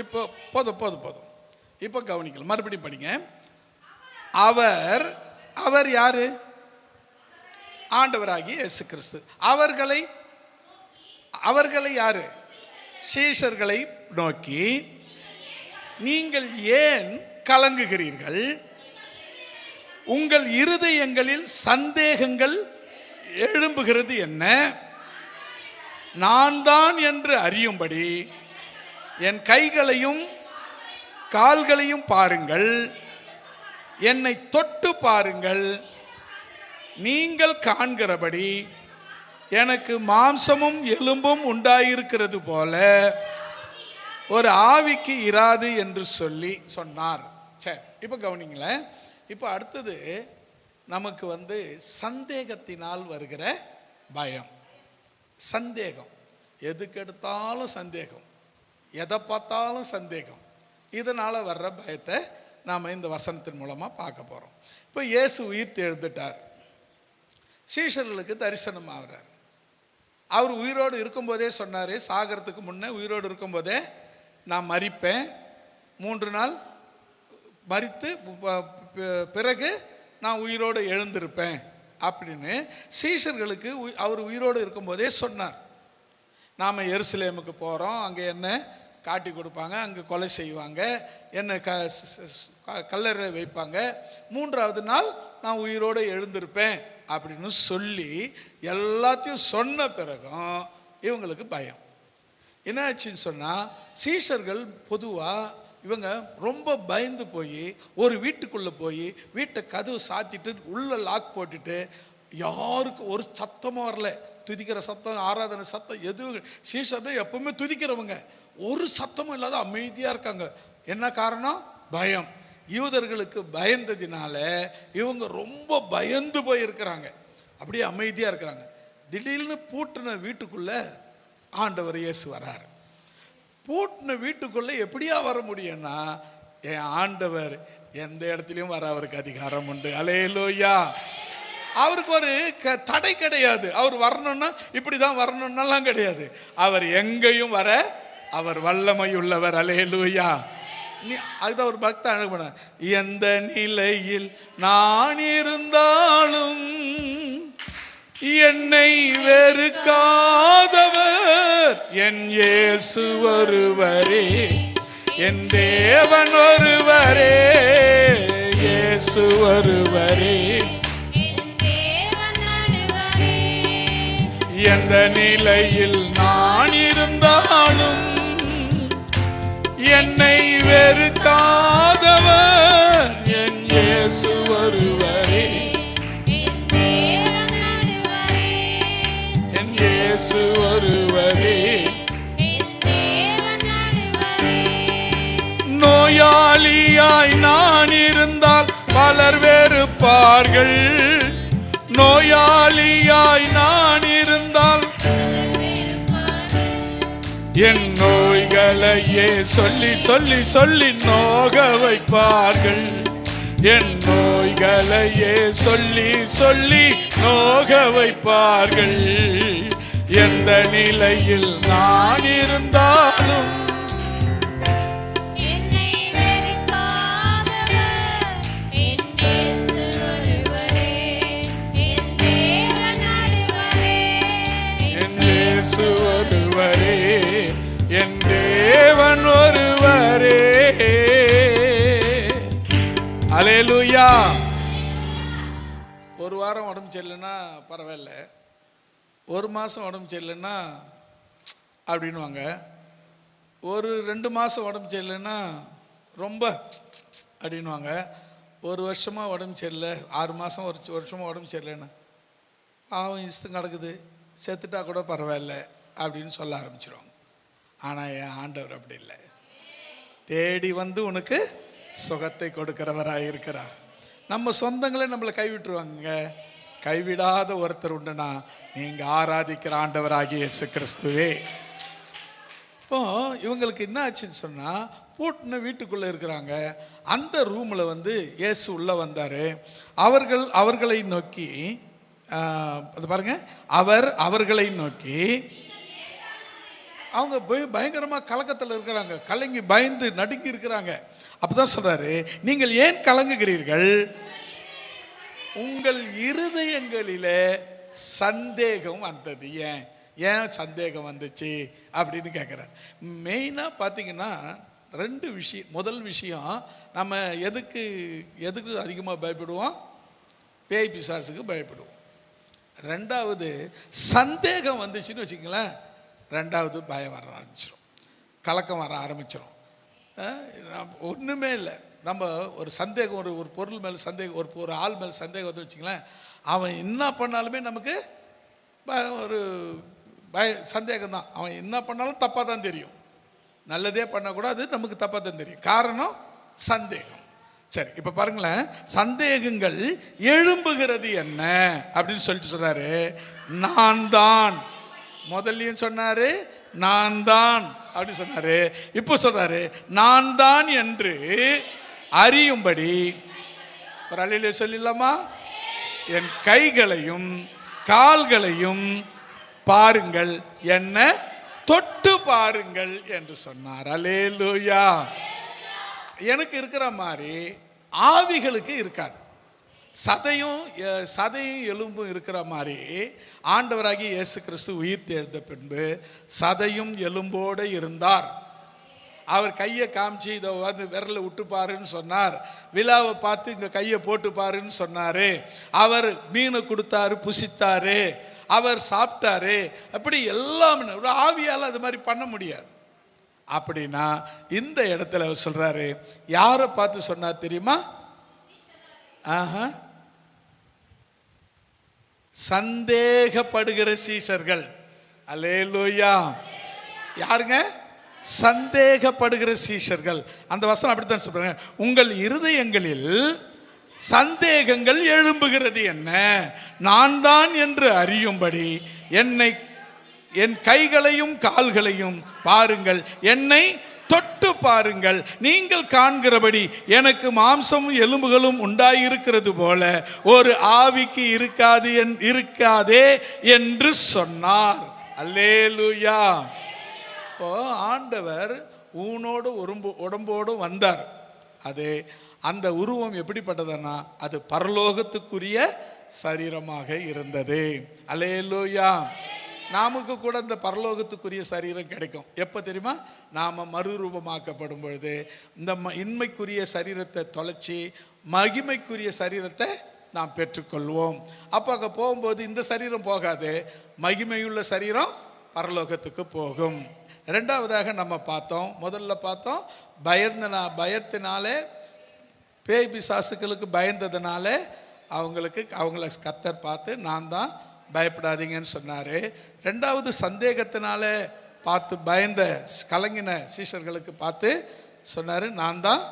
இப்போ போதும். இப்போ கவனிக்கலாம், மறுபடியும் படிங்க. அவர் யாரு? ஆண்டவராகிய இயேசு கிறிஸ்து. அவர்களை யாரு? சீஷர்களை நோக்கி, நீங்கள் ஏன் கலங்குகிறீர்கள்? உங்கள் இருதயங்களில் சந்தேகங்கள் எழும்புகிறது என்ன? நான் தான் என்று அறியும்படி என் கைகளையும் கால்களையும் பாருங்கள், என்னை தொட்டு பாருங்கள். நீங்கள் காண்கிறபடி எனக்கு மாம்சமும் எலும்பும் உண்டாயிருக்கிறது போல ஒரு ஆவிக்கு இராது என்று சொன்னார். சரி, இப்போ கவனிங்களேன். இப்போ அடுத்தது நமக்கு சந்தேகத்தினால் வருகிற பயம். சந்தேகம், எதுக்கு எடுத்தாலும் சந்தேகம், எதை பார்த்தாலும் சந்தேகம். இதனால் வர்ற பயத்தை நாம் இந்த வசனத்தின் மூலமாக பார்க்க போகிறோம். இப்போ இயேசு உயிர் எழுந்துட்டார், சீஷர்களுக்கு தரிசனம் ஆகிறார். அவர் உயிரோடு இருக்கும்போதே சொன்னார், சாகிறதுக்கு முன்னே உயிரோடு இருக்கும்போதே நான் மரிப்பேன், 3 நாள் மரித்து பிறகு நான் உயிரோடு எழுந்திருப்பேன் அப்படின்னு சீஷர்களுக்கு அவர் உயிரோடு இருக்கும்போதே சொன்னார். நாம் எருசலேமுக்கு போகிறோம், அங்கே என்ன காட்டி கொடுப்பாங்க, அங்கே கொலை செய்வாங்க, என்ன கல்லறை வைப்பாங்க, 3ஆவது நாள் நான் உயிரோடு எழுந்திருப்பேன் அப்படின்னு சொல்லி எல்லாத்தையும் சொன்ன பிறகும் இவங்களுக்கு பயம். என்னாச்சுன்னு சொன்னால், சீஷர்கள் பொதுவாக இவங்க ரொம்ப பயந்து போய் ஒரு வீட்டுக்குள்ளே போய் வீட்டை கதவு சாத்திட்டு உள்ளே லாக் போட்டுட்டு யாருக்கும் ஒரு சத்தமாக வரல, துதிக்கிற சத்தம், ஆராதனை சத்தம் எதுவும். சீஷர்கள் எப்பவுமே துதிக்கிறவங்க, ஒரு சத்தமும் இல்லாத அமைதியாக இருக்காங்க. என்ன காரணம்? பயம். யூதர்களுக்கு பயந்ததினால இவங்க ரொம்ப பயந்து போயிருக்கிறாங்க, அப்படியே அமைதியாக இருக்கிறாங்க. திடீர்னு பூட்டின வீட்டுக்குள்ளே ஆண்டவர் இயேசு வராரு. பூட்டின வீட்டுக்குள்ளே எப்படியா வர முடியும்னா, என் ஆண்டவர் எந்த இடத்துலையும் வர அவருக்கு அதிகாரம் உண்டு. அல்லேலூயா. அவருக்கு ஒரு தடை கிடையாது. அவர் வரணும்னா இப்படி தான் வரணும்னாலாம் கிடையாது. அவர் எங்கேயும் வர அவர் வல்லமை உள்ளவர். அல்லேலூயா. அதுதான் ஒரு பக்த அனுபவ, எந்த நிலையில் நான் இருந்தாலும் என்னை வெறுக்காதவர் என் இயேசு ஒருவரே, என் தேவன் ஒருவரே, இயேசு ஒருவரே. எந்த நிலையில் நான் இருந்தாலும் என்னை வெறுக்காதவர் என் இயேசு ஒருவரே, என் இயேசு ஒருவரே. நோயாளியாய் நான் இருந்தால் பலர் வெறுப்பார்கள், நோயாளியாய் நான் இருந்தால் என் நோய்களையே சொல்லி சொல்லி சொல்லி நோக வைப்பார்கள், என் நோய்களையே சொல்லி சொல்லி நோக வைப்பார்கள். எந்த நிலையில் நான் இருந்தாலும் அல்லேலூயா. ஒரு வாரம் உடம்பு சரியில்லைன்னா பரவாயில்ல, ஒரு மாதம் உடம்பு சரியில்லைன்னா அப்படின்வாங்க, ஒரு 2 மாதம் உடம்பு சரியில்லைன்னா ரொம்ப அப்படின்வாங்க, ஒரு வருஷமாக உடம்பு சரியில்லை, 6 மாதம் ஒரு வருஷமாக உடம்பு சரியில்லைன்னா பாவம் இஷ்டம் கிடக்குது, செத்துட்டா கூட பரவாயில்ல அப்படின்னு சொல்ல ஆரம்பிச்சிடுவாங்க. ஆனால் என் ஆண்டவர் அப்படி இல்லை, தேடி வந்து உனக்கு சுகத்தை கொடுக்கிறவராக இருக்கிறார். நம்ம சொந்தங்களே நம்மளை கைவிட்டுருவாங்க, கைவிடாத ஒருத்தர் உண்டுனா நீங்கள் ஆராதிக்கிற ஆண்டவராகிய இயேசு கிறிஸ்துவே. இப்போ இவங்களுக்கு என்ன ஆச்சுன்னு சொன்னால், பூட்டின வீட்டுக்குள்ளே இருக்கிறாங்க. அந்த ரூமில் வந்து இயேசு உள்ளே வந்தார். அவர்களை நோக்கி அது பாருங்க, அவர்களை நோக்கி, அவங்க பயங்கரமாக கலக்கத்தில் இருக்கிறாங்க, கலங்கி பயந்து நடுங்கி இருக்கிறாங்க. அப்பதான் சொல்றாரு, நீங்கள் ஏன் கலங்குகிறீர்கள், உங்கள் இருதயங்களிலே சந்தேகம் வந்தது. ஏன் சந்தேகம் வந்துச்சு அப்படின்னு கேட்குறார். மெயினாக பார்த்தீங்கன்னா 2 விஷயம். முதல் விஷயம், நம்ம எதுக்கு அதிகமாக பயப்படுவோம்? பேய் பிசாசுக்கு பயப்படுவோம். 2வது சந்தேகம் வந்துச்சுன்னு வச்சுங்களேன், 2வது பயம் வர ஆரம்பிச்சிடும், கலக்கம் வர ஆரம்பிச்சிடும். ஒன்றுமே இல்லை, நம்ம ஒரு சந்தேகம், ஒரு பொருள் மேலே சந்தேகம், ஒரு ஆள் மேலே சந்தேகம் வந்து வச்சுங்களேன், அவன் என்ன பண்ணாலுமே நமக்கு ஒரு சந்தேகம் தான். அவன் என்ன பண்ணாலும் தப்பாக தான் தெரியும், நல்லதே பண்ணக்கூடாது, நமக்கு தப்பாக தான் தெரியும். காரணம் சந்தேகம். சரி, இப்போ பாருங்களேன், சந்தேகங்கள் எழும்புகிறது என்ன அப்படின்னு சொல்லிட்டு சொன்னாரு. நான் தான், முதல்லையும் சொன்னாரு நான் தான் அப்படி சொன்னாரு, இப்போ சொல்றாரு நான் தான் என்று அறியும்படி. ஒரு அலையிலே சொல்லிடலாமா? என் கைகளையும் கால்களையும் பாருங்கள், என்ன தொட்டு பாருங்கள் என்று சொன்னார். அல்லேலூயா. எனக்கு இருக்கிற மாதிரி ஆவிகளுக்கு இருக்காது. சதையும் எலும்பும் இருக்கிற மாதிரி ஆண்டவராகிய இயேசு கிறிஸ்து உயிர் தெழுந்த பின்பு சதையும் எலும்போடு இருந்தார். அவர் கையை காமிச்சு இதை வந்து விரலை விட்டு பாருன்னு சொன்னார். விழாவை பார்த்து இங்கே கையை போட்டு பாருன்னு சொன்னார். அவர் மீனை கொடுத்தாரு, புசித்தாரு, அவர் சாப்பிட்டாரு. அப்படி எல்லாம் ஒரு ஆவியால் அது மாதிரி பண்ண முடியாது. அப்படின்னா இந்த இடத்துல அவர் சொல்றாரு, யாரை பார்த்து சொன்னார் தெரியுமா? சந்தேகப்படுகிற சீஷர்கள். அல்லேலூயா. யாருங்க? சந்தேகப்படுகிற சீஷர்கள். அந்த வசனம் அப்படித்தான் சொல்றாங்க, உங்கள் இருதயங்களில் சந்தேகங்கள் எழும்புகிறது என்ன, நான் தான் என்று அறியும்படி என் கைகளையும் கால்களையும் பாருங்கள், என்னை தொட்டு பாருங்கள், நீங்கள் காண்கிறபடி எனக்கு மாம்சமும் எலும்புகளும் உண்டாயிருக்கிறது போல ஒரு ஆவிக்கு இருக்காதே என்று சொன்னார். அல்லேலூயா. இப்போ ஆண்டவர் ஊனோடு உடம்போடு வந்தார். அது அந்த உருவம் எப்படிப்பட்டதுன்னா, அது பரலோகத்துக்குரிய சரீரமாக இருந்தது. அல்லேலூயா. நமக்கு கூட இந்த பரலோகத்துக்குரிய சரீரம் கிடைக்கும். எப்போ தெரியுமா? நாம் மறுரூபமாக்கப்படும் பொழுது இந்த இன்மைக்குரிய சரீரத்தை தொலைச்சி மகிமைக்குரிய சரீரத்தை நாம் பெற்றுக்கொள்வோம். அப்போ அங்கே போகும்போது இந்த சரீரம் போகாது, மகிமையுள்ள சரீரம் பரலோகத்துக்கு போகும். 2வதாக நம்ம பார்த்தோம், முதல்ல பார்த்தோம், பயத்தினாலே பேய் பிசாசுகளுக்கு பயந்ததுனால அவங்கள கர்த்தர் பார்த்து நான் தான், பயப்படாதீங்கன்னு சொன்னார். 2வது சந்தேகத்தினால பார்த்து பயந்த கலங்கின சீஷர்களுக்கு பார்த்து சொன்னார், நான் தான்,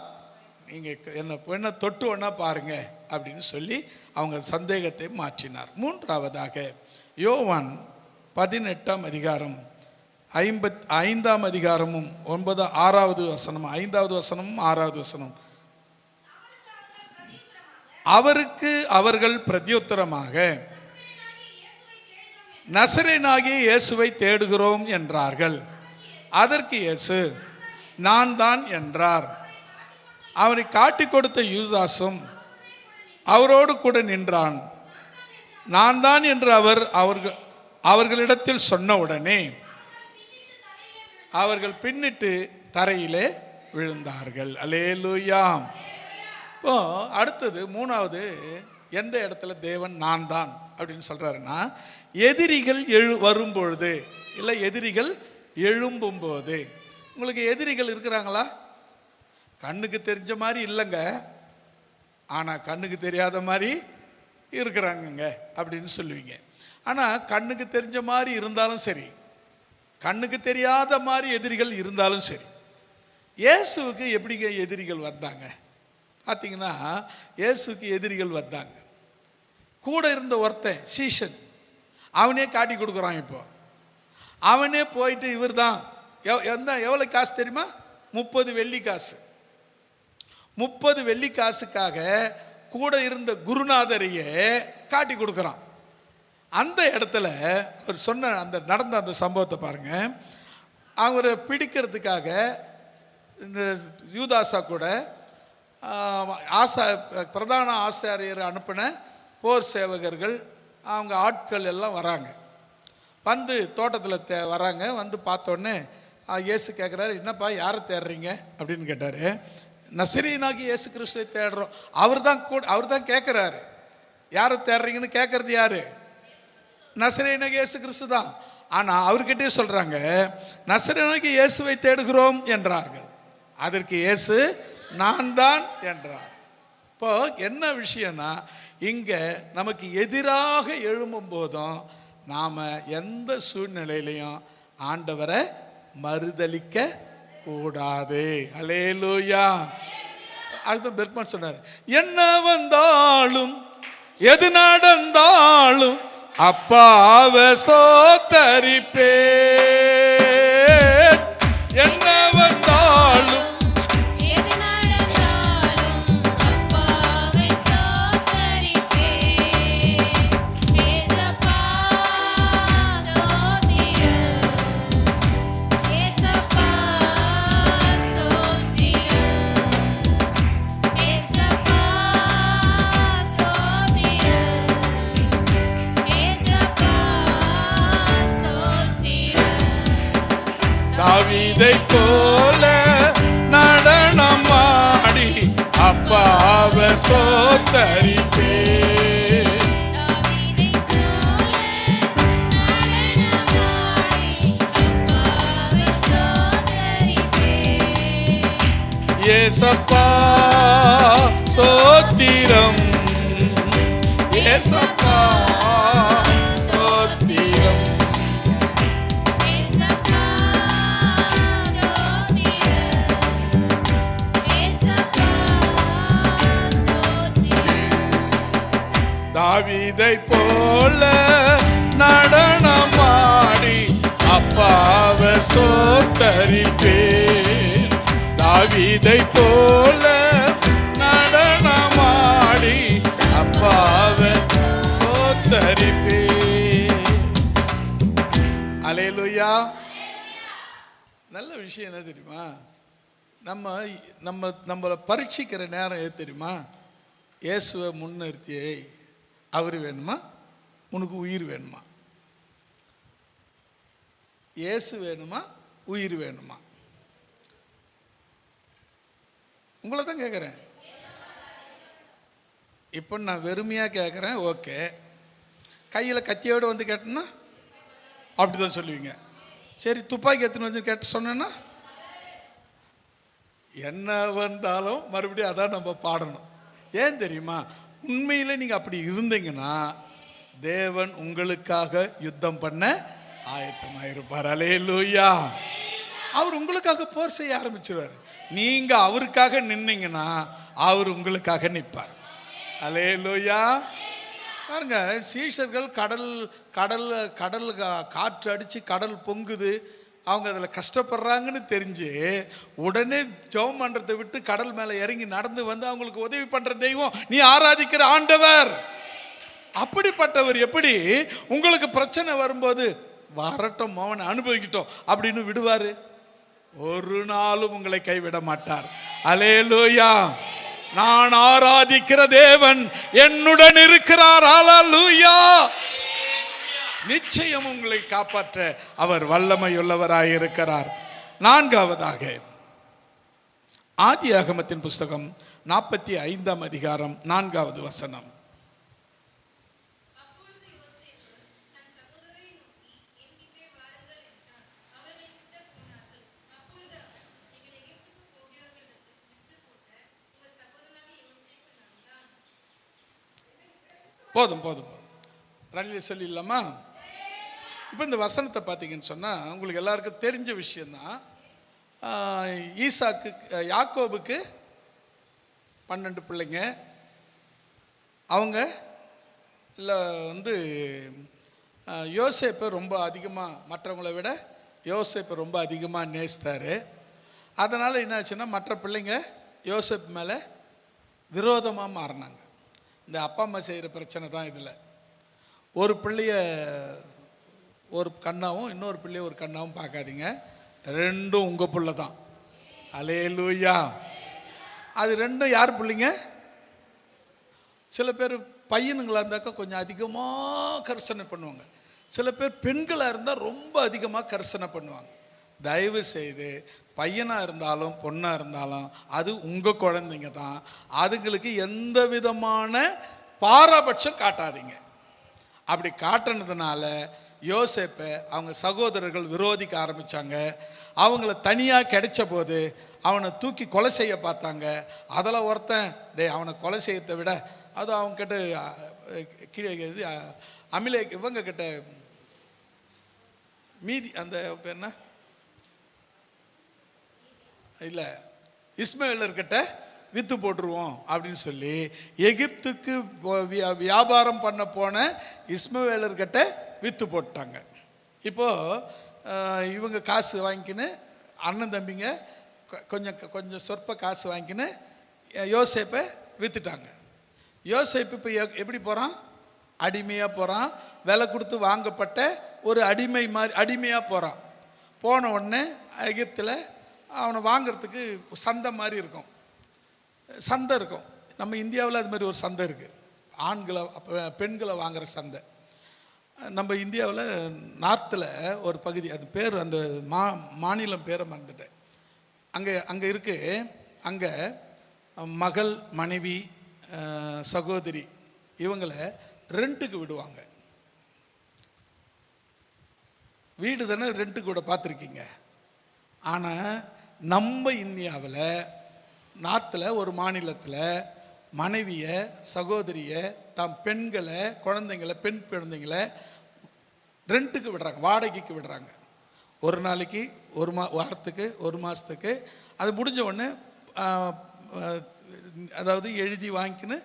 நீங்கள் என்ன தொட்டு ஒன்றா பாருங்க அப்படின்னு சொல்லி அவங்க சந்தேகத்தை மாற்றினார். 3வதாக யோவான் 18ஆம் அதிகாரம் 5ஆம் அதிகாரமும் 6வது வசனம் 5வது வசனமும் 6வது வசனம். அவருக்கு அவர்கள் பிரத்யுத்தரமாக நசரேயனாகிய இயேசுவை தேடுகிறோம் என்றார்கள். அதற்கு இயேசு நான் தான் என்றார். அவரை காட்டி கொடுத்த யூதாசும் அவரோடு கூட நின்றான். நான் தான் என்று அவர்களிடத்தில் சொன்ன உடனே அவர்கள் பின்னிட்டு தரையிலே விழுந்தார்கள். அல்லேலூயா. இப்போ அடுத்தது மூணாவது எந்த இடத்துல தேவன் நான் தான் அப்படின்னு சொல்றாருன்னா, எதிரிகள் வரும்பொழுது இல்லை எதிரிகள் எழும்பும் போது. உங்களுக்கு எதிரிகள் இருக்கிறாங்களா? கண்ணுக்கு தெரிஞ்ச மாதிரி இல்லைங்க, ஆனால் கண்ணுக்கு தெரியாத மாதிரி இருக்கிறாங்கங்க அப்படின்னு சொல்லுவீங்க. ஆனால் கண்ணுக்கு தெரிஞ்ச மாதிரி இருந்தாலும் சரி, கண்ணுக்கு தெரியாத மாதிரி எதிரிகள் இருந்தாலும் சரி, இயேசுவுக்கு எப்படிங்க எதிரிகள் வந்தாங்க பார்த்தீங்கன்னா, இயேசுக்கு எதிரிகள் வந்தாங்க. கூட இருந்த ஒருத்தன் சீஷன், அவனே காட்டி கொடுக்குறான். இப்போ அவனே போயிட்டு இவர் தான் எவ்வளோ காசு தெரியுமா? 30 வெள்ளி காசு. 30 வெள்ளி காசுக்காக கூட இருந்த குருநாதரையே காட்டி கொடுக்குறான். அந்த இடத்துல அவர் சொன்ன அந்த நடந்த அந்த சம்பவத்தை பாருங்க. அவரை பிடிக்கிறதுக்காக இந்த யூதாசா கூட பிரதான ஆசாரியர் அனுப்பின போர் சேவகர்கள் அவங்க ஆட்கள் எல்லாம் வராங்க. வந்து தோட்டத்தில் வராங்க. வந்து பார்த்தோன்னே இயேசு கேட்குறாரு, என்னப்பா யாரை தேடுறீங்க அப்படின்னு கேட்டார். நசரீயனாகிய இயேசு கிறிஸ்துவை தேடுறோம். அவர் தான் கேட்குறாரு, யாரை தேடுறீங்கன்னு கேட்கறது யாரு? நசரீயனாகிய இயேசு கிறிஸ்து தான். ஆனால் அவர்கிட்டே சொல்கிறாங்க, நசரீயனாகிய இயேசுவை தேடுகிறோம் என்றார்கள். அதற்கு இயேசு நான் தான் என்றார். இப்போ என்ன விஷயம்னா, இங்கே நமக்கு எதிராக எழும்பும் போதும் நாம் எந்த சூழ்நிலையிலையும் ஆண்டவரை மறுதலிக்க கூடாது. அல்லேலூயா. அதுதான் பெர்க்மன் சொன்னார், என்ன வந்தாலும் எது நடந்தாலும் அப்பாவை ஸ்தோத்தரிப்பே. என்ன வந்தாலும் தாவீதை போல நடனமாடி அப்பாவை ஸ்தோத்தரிப்பே. ஏசப்பா ஸ்தோத்திரம், ஏசப்பா ஸ்தோத்திரம். தாவீதை போல நடனமாடி அப்பாவை ஸ்தோத்தரிப்பேன். தாவீதை போல நடனமாடி அப்பாவை ஸ்தோத்தரிப்பேன். அல்லேலூயா. நல்ல விஷயம் என்ன தெரியுமா? நம்மளை பரீட்சிக்கிற நேரம் எது தெரியுமா? இயேசுவை முன்னிறுத்தியே, அவர் வேணுமா, உனக்கு உயிர் வேணுமா? இயேசு வேணுமா, உயிர் வேணுமா? உங்களை தான் கேட்குறேன். இப்போ நான் வெறுமையாக கேட்குறேன், ஓகே. கையில் கத்தியோடு வந்து கேட்டேன்னா அப்படி தான் சொல்லுவீங்க. சரி, துப்பாக்கி எடுத்துன்னு வந்து கேட்டு சொன்னேன்னா என்ன வந்தாலும் மறுபடியும் அதான் நம்ம பாடணும். ஏன் தெரியுமா? உண்மையில் நீங்கள் அப்படி இருந்தீங்கன்னா தேவன் உங்களுக்காக யுத்தம் பண்ண ஆயத்தமாக இருப்பார். அல்லேலூயா. அவர் உங்களுக்காக போர் செய்ய ஆரம்பிச்சிருவார். நீங்கள் அவருக்காக நின்னீங்கன்னா அவர் உங்களுக்காக நிற்பார். அல்லேலூயா. பாருங்க, சீஷர்கள் கடல் காற்று அடித்து கடல் பொங்குது, அவங்க அதில் கஷ்டப்படுறாங்கன்னு தெரிஞ்சு உடனே ஜெபம் பண்ணுறதை விட்டு கடல் மேலே இறங்கி நடந்து வந்து அவங்களுக்கு உதவி பண்ணுற தெய்வம் நீ ஆராதிக்கிற ஆண்டவர். அப்படிப்பட்டவர் எப்படி உங்களுக்கு பிரச்சனை வரும்போது வரட்டும் மோகனை அனுபவிக்கிட்டோம் அப்படின்னு விடுவார்? ஒரு நாளும் உங்களை கைவிட மாட்டார். அல்லேலூயா. நான் ஆராதிக்கிற தேவன் என்னுடன் இருக்கிறார். அல்லேலூயா. நிச்சயம் உங்களை காப்பாற்ற அவர் வல்லமையுள்ளவராயிருக்கிறார். நான்காவதாக, ஆதியாகமத்தின் புஸ்தகம் 45ஆம் அதிகாரம் 4வது வசனம். போதும் போதும் ரலில சொல்லிடலாமா? இப்போ இந்த வசனத்தை பார்த்தீங்கன்னு சொன்னால் உங்களுக்கு எல்லாருக்கும் தெரிஞ்ச விஷயந்தான். யாக்கோபுக்கு 12 பிள்ளைங்க. அவங்க இல்லை யோசேப்பை ரொம்ப அதிகமாக, மற்றவங்களை விட யோசேப்பை ரொம்ப அதிகமாக நேசித்தார். அதனால் என்னாச்சுன்னா மற்ற பிள்ளைங்க யோசேப் மேலே விரோதமாக மாறினாங்க. இந்த அப்பா அம்மா செய்கிற பிரச்சனை தான் இதில். ஒரு பிள்ளைய ஒரு கண்ணாவும் இன்னொரு பிள்ளைய ஒரு கண்ணாவும் பார்க்காதீங்க, ரெண்டும் உங்கள் பிள்ளை தான். அல்லேலூயா. அது ரெண்டும் யார் பிள்ளைங்க? சில பேர் பையனுங்களாக இருந்தாக்கா கொஞ்சம் அதிகமாக கர்சனை பண்ணுவாங்க. சில பேர் பெண்களாக இருந்தால் ரொம்ப அதிகமாக கர்சனை பண்ணுவாங்க. தயவு செய்து பையனாக இருந்தாலும் பொண்ணாக இருந்தாலும் அது உங்கள் குழந்தைங்க தான். அதுங்களுக்கு எந்த விதமான பாரபட்சம் காட்டாதீங்க. அப்படி காட்டினதுனால யோசேப்பை அவங்க சகோதரர்கள் விரோதிக்க ஆரம்பித்தாங்க. அவங்கள தனியாக கிடைச்ச போது அவனை தூக்கி கொலை செய்ய பார்த்தாங்க. அதில் ஒருத்தன், அவனை கொலை செய்யத்தை விட அது அவங்க கிட்ட இது அமிலே இவங்க கிட்ட மீதி அந்த பேர் என்ன இல்லை இஸ்மவேலர்கிட்ட வித்து போட்டுருவோம் அப்படின்னு சொல்லி எகிப்துக்கு வியாபாரம் பண்ண போன இஸ்மவேலர்கிட்ட வித்து போட்டாங்க. இப்போது இவங்க காசு வாங்கிக்கின்னு, அண்ணன் தம்பிங்க கொஞ்சம் சொற்ப காசு வாங்கிக்கின்னு யோசேப்பை விற்றுட்டாங்க. யோசேப்பு இப்போ எப்படி போகிறான்? அடிமையாக போகிறான். விலை கொடுத்து வாங்கப்பட்ட ஒரு அடிமை மாதிரி அடிமையாக போகிறான். போன உடனே எகிப்தில் அவனை வாங்கிறதுக்கு சந்தை மாதிரி இருக்கும், சந்தை இருக்கும். நம்ம இந்தியாவில் அது மாதிரி ஒரு சந்தை இருக்குது, ஆண்களை பெண்களை வாங்குகிற சந்தை. நம்ம இந்தியாவில் நார்த்தில் ஒரு பகுதி, அது பேர் அந்த மாநிலம் பேரை மறந்துட்டேன். அங்கே இருக்குது. அங்கே மகள், மனைவி, சகோதரி இவங்களை ரெண்ட்டுக்கு விடுவாங்க. வீடு தானே ரெண்ட்டுக்கு விட பார்த்துருக்கீங்க. ஆனால் நம்ம இந்தியாவில் நார்த்தில் ஒரு மாநிலத்தில் மனைவியை, சகோதரியை, தம் பெண்களை, குழந்தைங்களை, பெண் குழந்தைங்களை ரெண்ட்டுக்கு விடுறாங்க, வாடகைக்கு விடுறாங்க. ஒரு நாளைக்கு, ஒரு வாரத்துக்கு, ஒரு மாதத்துக்கு. அது முடிஞ்ச உடனே அதாவது எழுதி வாங்கிக்கின்னு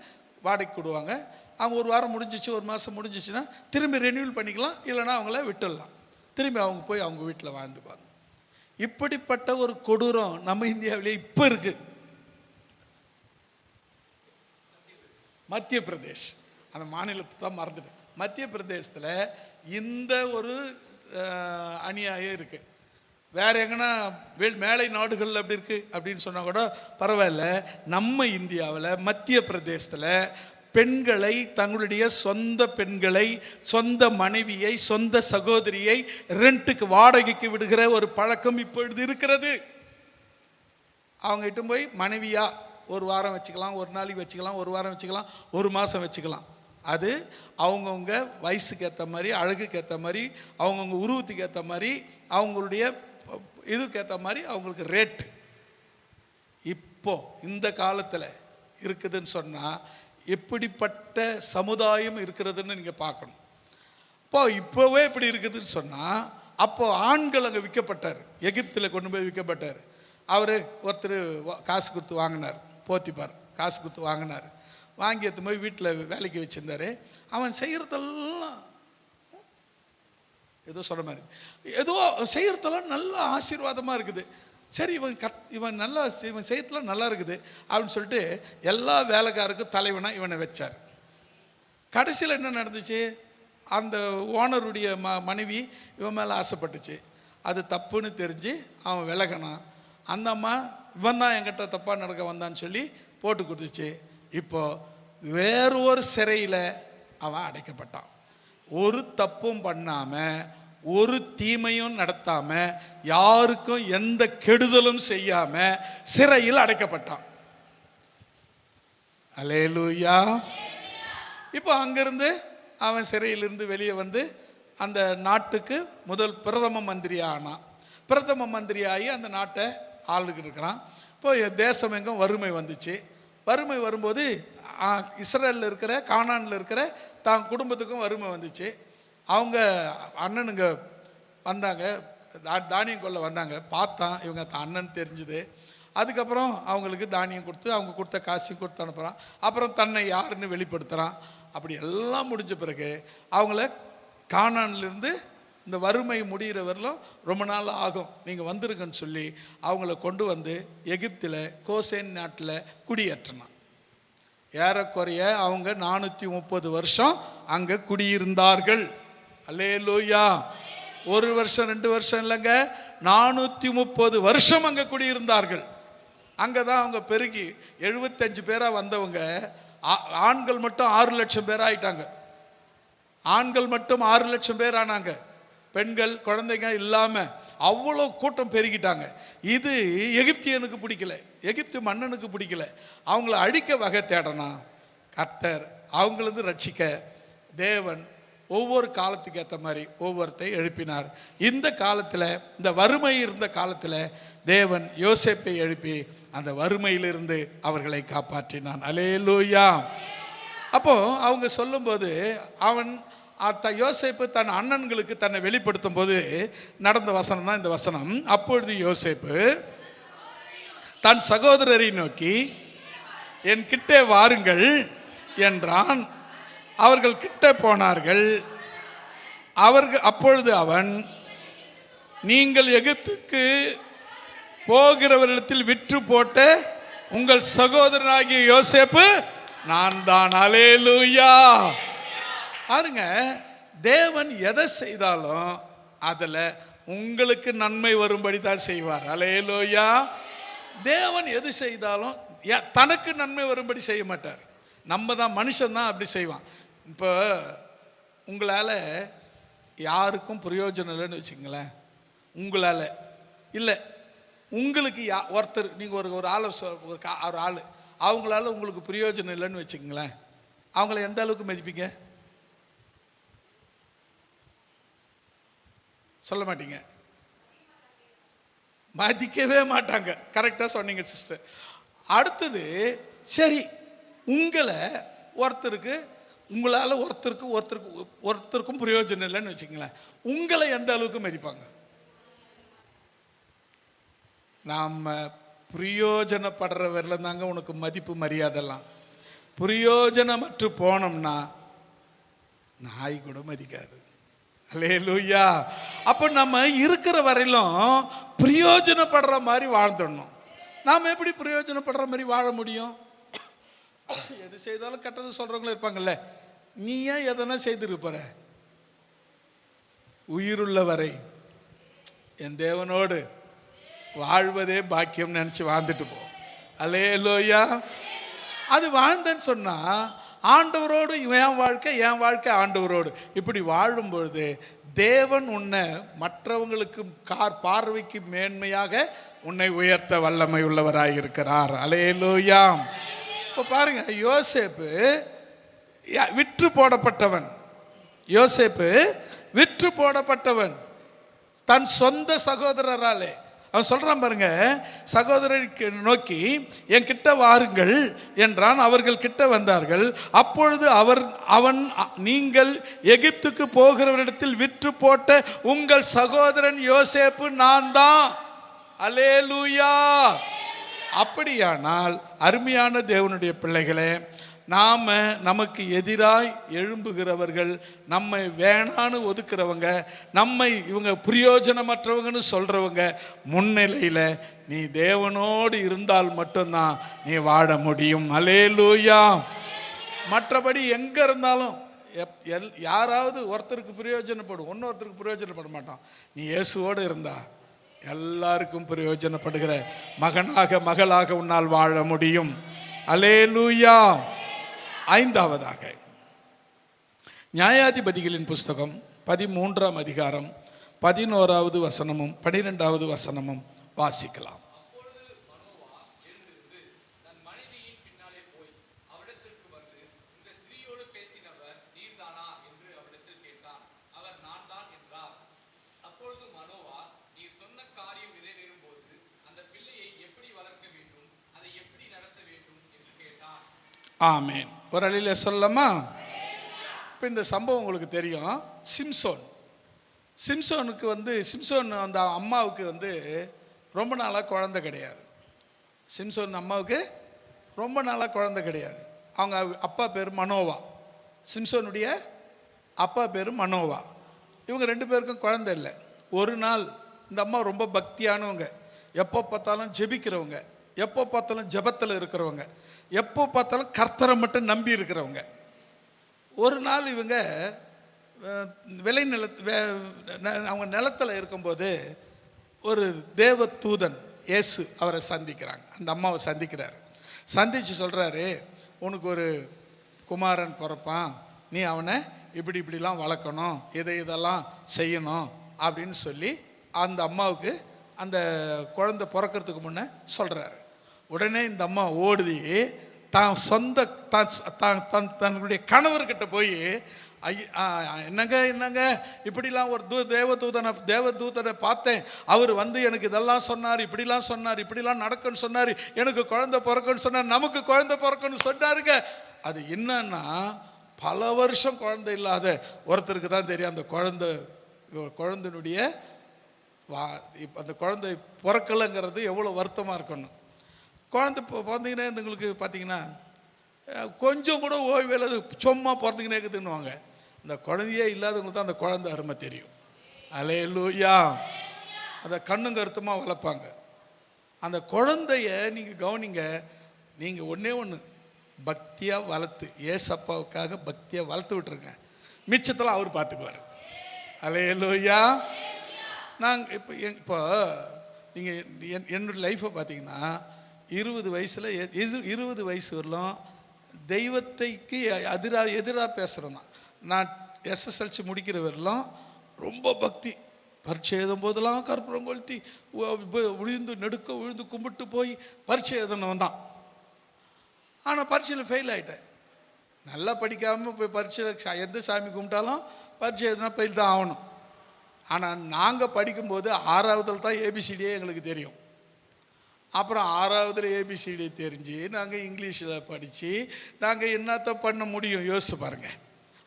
வாடகைக்கு விடுவாங்க. அவங்க ஒரு வாரம் முடிஞ்சிச்சு, ஒரு மாதம் முடிஞ்சிச்சுன்னா திரும்பி ரெனியூல் பண்ணிக்கலாம், இல்லைன்னா அவங்கள விட்டுடலாம். திரும்பி அவங்க போய் அவங்க வீட்டில் வாழ்ந்துப்பாங்க. இப்படிப்பட்ட ஒரு கொடூரம் நம்ம இந்தியாவிலே இப்போ இருக்கு. மத்திய பிரதேஷ் அந்த மாநிலத்தை தான் மறந்துட்டேன். மத்திய பிரதேசத்தில் இந்த ஒரு அநியாயம் இருக்குது. வேற எங்கன்னா மேலை நாடுகளில் அப்படி இருக்குது அப்படின்னு சொன்னால் கூட பரவாயில்ல. நம்ம இந்தியாவில் மத்திய பிரதேசத்தில் பெண்களை, தங்களுடைய சொந்த பெண்களை, சொந்த மனைவியை, சொந்த சகோதரியை ரெண்ட்டுக்கு வாடகைக்கு விடுகிற ஒரு பழக்கம் இப்பொழுது இருக்கிறது. அவங்க கிட்ட போய் மனைவியா ஒரு வாரம் வச்சுக்கலாம், ஒரு நாளைக்கு வச்சுக்கலாம், ஒரு வாரம் வச்சுக்கலாம், ஒரு மாதம் வச்சுக்கலாம். அது அவங்கவுங்க வயசுக்கு ஏற்ற மாதிரி, அழகுக்கு ஏற்ற மாதிரி, அவங்கவுங்க உருவத்துக்கு ஏற்ற மாதிரி, அவங்களுடைய இதுக்கு ஏற்ற மாதிரி அவங்களுக்கு ரேட் இப்போ இந்த காலத்தில் இருக்குதுன்னு சொன்னால் எப்படிப்பட்ட சமுதாயம் இருக்கிறதுன்னு நீங்கள் பார்க்கணும். இப்போவே இப்படி இருக்குதுன்னு சொன்னால், அப்போது ஆண்கள் அங்கே விற்கப்பட்டார், எகிப்தில் கொண்டு போய் விற்கப்பட்டார். அவர் ஒருத்தர் காசு கொடுத்து வாங்கினார், போத்திப்பார் காசு கொடுத்து வாங்கினார். வாங்கி எடுத்து போய் வீட்டில் வேலைக்கு வச்சுருந்தார். அவன் செய்கிறதெல்லாம் ஏதோ சொன்ன மாதிரி, ஏதோ செய்கிறதெல்லாம் நல்ல ஆசீர்வாதமாக இருக்குது. சரி, இவன் நல்லா இவன் செய்யறதுலாம் நல்லா இருக்குது அப்படின்னு சொல்லிட்டு எல்லா வேலைக்காருக்கும் தலைவனாக இவனை வச்சார். கடைசியில் என்ன நடந்துச்சு? அந்த ஓனருடைய மனைவி இவன் மேலே ஆசைப்பட்டுச்சு. அது தப்புன்னு தெரிஞ்சு அவன் விலகினான். அந்த அம்மா இவன் தான் என்கிட்ட தப்பாக நடக்க வந்தான்னு சொல்லி போட்டு கொடுத்துச்சு. இப்போது வேறு ஒரு சிறையில் அவன் அடைக்கப்பட்டான். ஒரு தப்பும் பண்ணாமல், ஒரு தீமையும் நடத்தாம, யாருக்கும் எந்த கெடுதலும் செய்யாம சிறையில் அடைக்கப்பட்டான். அல்லேலூயா. இப்போ அங்கிருந்து அவன் சிறையிலிருந்து வெளியே வந்து அந்த நாட்டுக்கு முதல் பிரதம மந்திரி ஆனான். பிரதம மந்திரி ஆகி அந்த நாட்டை ஆளுகிட்டு இருக்கிறான். இப்போ தேசம் எங்கும் வறுமை வந்துச்சு. வறுமை வரும்போது இஸ்ரேலில் இருக்கிற கானானில் இருக்கிற தான் குடும்பத்துக்கும் வறுமை வந்துச்சு. அவங்க அண்ணனுங்க வந்தாங்க, தானியம் கொள்ள வந்தாங்க. பார்த்தான் இவங்க அண்ணன் தெரிஞ்சுது. அதுக்கப்புறம் அவங்களுக்கு தானியம் கொடுத்து அவங்க கொடுத்த காசையும் கொடுத்து அனுப்புகிறான். அப்புறம் தன்னை யாருன்னு வெளிப்படுத்துகிறான். அப்படி எல்லாம் முடிஞ்ச பிறகு அவங்கள கானானிலிருந்து இந்த வறுமை முடிகிற வரலும் ரொம்ப நாள் ஆகும், நீங்கள் வந்துருங்கன்னு சொல்லி அவங்கள கொண்டு வந்து எகிப்தில் கோசேன் நாட்டில் குடியேற்றினான். ஏறக்குறைய அவங்க 430 வருஷம் அங்கே குடியிருந்தார்கள். அல்லேலூயா. 1 வருஷம் 2 வருஷம் இல்லைங்க, 430 வருஷம் அங்கே குடியிருந்தார்கள். அங்கே தான் அவங்க பெருகி 75 பேராக வந்தவங்க ஆண்கள் மட்டும் 6 லட்சம் பேர் ஆயிட்டாங்க. ஆண்கள் மட்டும் 6 லட்சம் பேர் ஆனாங்க. பெண்கள் குழந்தைங்க இல்லாமல் அவ்வளோ கூட்டம் பெருகிட்டாங்க. இது எகிப்தியனுக்கு பிடிக்கல, எகிப்து மன்னனுக்கு பிடிக்கல. அவங்கள அழிக்க வகை தேடனா கர்த்தர் அவங்களது ரட்சிக்க தேவன் ஒவ்வொரு காலத்துக்கு ஏற்ற மாதிரி ஒவ்வொருத்தையும் எழுப்பினார். இந்த காலத்தில், இந்த வறுமை இருந்த காலத்தில் தேவன் யோசேப்பை எழுப்பி அந்த வறுமையிலிருந்து அவர்களை காப்பாற்றினான். அல்லேலூயா. அப்போ அவங்க சொல்லும்போது அவன் யோசேப்பு தன் அண்ணன்களுக்கு தன்னை வெளிப்படுத்தும் போது நடந்த வசனம் தான் இந்த வசனம். அப்பொழுது யோசேப்பு தன் சகோதரரை நோக்கி என் கிட்டே வாருங்கள் என்றான். அவர்கள் கிட்ட போனார்கள். அப்பொழுது அவன், நீங்கள் எகிப்துக்கு போகிறவரிடத்தில் விற்று போட்ட உங்கள் சகோதரனாகிய யோசேப்பு நான் தான். அல்லேலூயா. பாருங்க, தேவன் எதை செய்தாலும் அதில் உங்களுக்கு நன்மை வரும்படி தான் செய்வார். அல்லேலூயா. தேவன் எது செய்தாலும் தனக்கு நன்மை வரும்படி செய்ய மாட்டார். நம்ம தான் மனுஷன் தான் அப்படி செய்வான். இப்போ உங்களால் யாருக்கும் பிரயோஜனம் இல்லைன்னு வச்சுங்களேன், உங்களால் இல்லை, உங்களுக்கு ஒருத்தர் நீங்கள் ஒரு ஆளை ஒரு ஆள் அவங்களால உங்களுக்கு பிரயோஜனம் இல்லைன்னு வச்சுக்கங்களேன், அவங்கள எந்த அளவுக்கு மதிப்பீங்க? சொல்ல மாட்டீங்க, மதிக்கவே மாட்டாங்க. கரெக்டாக சொன்னீங்க சிஸ்டர். அடுத்தது, சரி உங்களை ஒருத்தருக்கு, உங்களால் ஒருத்தருக்கும் பிரயோஜனம் இல்லைன்னு வச்சுங்களேன், உங்களை எந்த அளவுக்கு மதிப்பாங்க? நாம் பிரயோஜனப்படுறவரில் தாங்க உனக்கு மதிப்பு மரியாதைலாம். பிரயோஜனமற்று போனோம்னா நாய் கூட மதிக்காது. அல்லேலூயா. அப்போ நம்ம இருக்கிற வரையிலும் பிரயோஜனப்படுற மாதிரி வாழ்ந்துடணும். நாம் எப்படி பிரயோஜனப்படுற மாதிரி வாழ முடியும்? எது செய்தாலும் கெட்டது சொல்றவங்களும் இருப்பாங்கல்ல. நீ ஏன் எதனா செய்திருப்பற? உயிருள்ள வரை என் தேவனோடு வாழ்வதே பாக்கியம் நினைச்சு வாழ்ந்துட்டு போ. அல்லேலூயா. அது வாழ்ந்தேன்னு சொன்னா ஆண்டவரோடு என் வாழ்க்கை ஆண்டவரோடு இப்படி வாழும்பொழுது தேவன் உன்னை மற்றவங்களுக்கு பார்வைக்கு மேன்மையாக உன்னை உயர்த்த வல்லமை உள்ளவராய் இருக்கிறார். அல்லேலூயா. இப்போ பாருங்க, யோசேப்பு விற்று போடப்பட்டவன். யோசேப்பு விற்று போடப்பட்டவன் தன் சொந்த சகோதரராலே. அவன் சொல்றான் பாருங்க, சகோதரருக்கு நோக்கி என் கிட்ட வாருங்கள் என்றான். அவர்கள் கிட்ட வந்தார்கள். அப்பொழுது அவன், நீங்கள் எகிப்துக்கு போகிறவரிடத்தில் விற்று போட்ட உங்கள் சகோதரன் யோசேப்பு நான் தான். அல்லேலூயா. அப்படியானால் அருமையான தேவனுடைய பிள்ளைகளே, நமக்கு எதிராய் எழும்புகிறவர்கள், நம்மை வேணான்னு ஒதுக்குறவங்க, நம்மை இவங்க பிரயோஜனமற்றவங்கன்னு சொல்றவங்க முன்னிலையில் நீ தேவனோடு இருந்தால் மட்டும்தான் நீ வாழ முடியும். அல்லேலூயா. மற்றபடி எங்கே இருந்தாலும் யாராவது ஒருத்தருக்கு பிரயோஜனப்படும், இன்னொருத்தருக்கு பிரயோஜனப்பட மாட்டான். நீ இயேசுவோடு இருந்தா எல்லாருக்கும் பிரயோஜனப்படுகிற மகனாக மகளாக உன்னால் வாழ முடியும். அல்லேலூயா. ஐந்தாவதாக நியாயாதிபதிகளின் புஸ்தகம் 13ஆம் அதிகாரம் 11வது வசனமும் 12வது வசனமும் வாசிக்கலாம். ஆமேன். ஒரு அழியில சொல்லலாமா? இப்போ இந்த சம்பவம் உங்களுக்கு தெரியும். சிம்சோனுக்கு அந்த அம்மாவுக்கு ரொம்ப நாளாக குழந்தை கிடையாது. சிம்சோன் அம்மாவுக்கு ரொம்ப நாளாக குழந்தை கிடையாது. அவங்க அப்பா பேர் மனோவா. சிம்சோனுடைய அப்பா பேர் மனோவா. இவங்க 2 பேருக்கும் குழந்தை இல்லை. ஒரு நாள் இந்த அம்மா ரொம்ப பக்தியானவங்க, எப்போ பார்த்தாலும் ஜெபிக்கிறவங்க, எப்போ பார்த்தாலும் ஜெபத்தில் இருக்கிறவங்க, எப்போ பார்த்தாலும் கர்த்தரை மட்டும் நம்பி இருக்கிறவங்க. ஒரு நாள் இவங்க அவங்க நிலத்தில் இருக்கும்போது ஒரு தேவ தூதன் இயேசு அவரை சந்திக்கிறாங்க. அந்த அம்மாவை சந்திக்கிறார். சந்தித்து சொல்கிறாரு, உனக்கு ஒரு குமாரன் பிறப்பான், நீ அவனை இப்படிலாம் வளர்க்கணும், இதெல்லாம் செய்யணும் அப்படின்னு சொல்லி அந்த அம்மாவுக்கு அந்த குழந்தை பிறக்கிறதுக்கு முன்னே சொல்கிறாரு. உடனே இந்த அம்மா ஓடுதி தன்னுடைய கணவர்கிட்ட போய், என்னங்க இப்படிலாம் ஒரு தேவதூதனை பார்த்தேன், அவர் எனக்கு இதெல்லாம் சொன்னார், இப்படிலாம் நடக்குன்னு சொன்னார், எனக்கு குழந்தை பிறக்குன்னு சொன்னார், நமக்கு குழந்தை பிறக்குன்னு சொன்னாருங்க. அது என்னன்னா, பல வருஷம் குழந்தை இல்லாத ஒருத்தருக்கு தான் தெரியும் அந்த குழந்தைனுடைய அந்த குழந்தை பிறக்கலைங்கிறது எவ்வளோ வருத்தமாக இருக்கணும். குழந்தை பிறந்தீங்கன்னா உங்களுக்கு பார்த்தீங்கன்னா கொஞ்சம் கூட ஓய்வு இல்லை, சும்மா பிறந்தீங்கன்னே இருக்குதுன்னுவாங்க. அந்த குழந்தையே இல்லாதவங்களுக்கு தான் அந்த குழந்தை அருமை தெரியும். அல்லேலூயா. அதை கண்ணும் கருத்துமாக வளர்ப்பாங்க. அந்த குழந்தைய நீங்கள் கவனிங்க. நீங்கள் ஒன்று பக்தியாக வளர்த்து, ஏசப்பாவுக்காக பக்தியாக வளர்த்து விட்டுருங்க, மிச்சத்தில் அவர் பார்த்துக்குவார். அல்லேலூயா. நாங்கள் இப்போ நீங்கள் என்னோடய லைஃப்பை பார்த்தீங்கன்னா 20 வயசில் 20 வயசு வரலாம் தெய்வத்தைக்கு எதிராக பேசுகிறோம் தான். நான் எஸ்எஸ்எல்சி முடிக்கிற வரலாம் ரொம்ப பக்தி, பரீட்சை எழுதும் போதெல்லாம் கற்பூரம் கொளுத்தி விழுந்து கும்பிட்டு போய் பரீட்சை எழுதணும் தான். ஆனால் பரீட்சையில் ஃபெயில் ஆகிட்டேன். நல்லா படிக்காமல் போய் பரீட்சையில் எந்த சாமி கும்பிட்டாலும் பரீட்சை எழுதுனா ஃபெயில் தான் ஆகணும். ஆனால் நாங்கள் படிக்கும்போது 6வதுல தான் ஏபிசிடியே எங்களுக்கு தெரியும். அப்புறம் 6வதுல ஏபிசிடி தெரிஞ்சு நாங்கள் இங்கிலீஷில் படித்து நாங்கள் என்னத்த பண்ண முடியும் யோசிச்சு பாருங்கள்.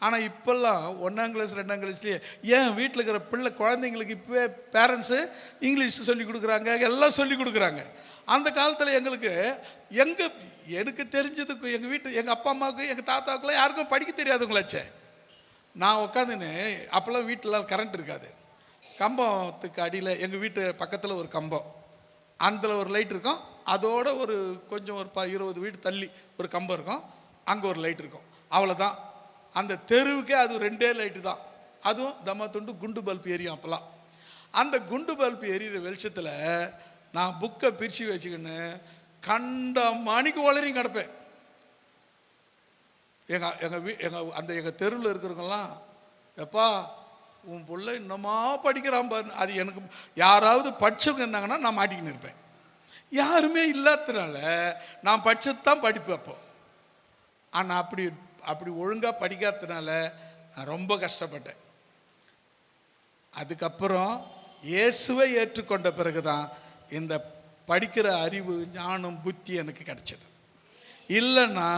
ஆனால் இப்போல்லாம் 1ஆம் கிளாஸ் 2ஆம் கிளாஸ்லேயே ஏன் வீட்டில் இருக்கிற குழந்தைங்களுக்கு இப்போவே பேரண்ட்ஸு இங்கிலீஷ் சொல்லி கொடுக்குறாங்க, எல்லாம் சொல்லி கொடுக்குறாங்க. அந்த காலத்தில் எனக்கு தெரிஞ்சதுக்கு எங்கள் அப்பா அம்மாவுக்கு எங்கள் தாத்தாவுக்குலாம் யாருக்கும் படிக்க தெரியாதுங்களாச்சே. நான் உட்காந்துன்னு அப்போல்லாம் வீட்டில் கரண்ட் இருக்காது. கம்பத்துக்கு அடியில் எங்கள் வீட்டு பக்கத்தில் ஒரு கம்பம், அதில் ஒரு லைட் இருக்கும். அதோட கொஞ்சம் ஒரு 20 வீடு தள்ளி ஒரு கம்பம் இருக்கும், அங்கே ஒரு லைட் இருக்கும். அவ்வளோதான். அந்த தெருவுக்கே அது 2 லைட்டு தான். அதுவும் தம்மா துண்டு குண்டு பல்ப் எரியும். அப்போல்லாம் அந்த குண்டு பல்ப் எரியிற வெளிச்சத்தில் நான் புக்கை பிரித்து வச்சுக்கின்னு கண்ட மணிக்கு வளரி கிடப்பேன். எங்கள் தெருவில் இருக்கிறவங்கெல்லாம், எப்பா உன் பிள்ளை இன்னமா படிக்கிறான் பாரு. அது எனக்கு யாராவது படித்தவங்க இருந்தாங்கன்னா நான் மாட்டிக்கின்னு இருப்பேன். யாருமே இல்லாததுனால நான் படித்தது தான் படிப்பேன் அப்போ. ஆனால் அப்படி ஒழுங்காக படிக்காததுனால நான் ரொம்ப கஷ்டப்பட்டேன். அதுக்கப்புறம் இயேசுவை ஏற்றுக்கொண்ட பிறகு தான் இந்த படிக்கிற அறிவு, ஞானம், புத்தி எனக்கு கிடைச்சது. இல்லைன்னா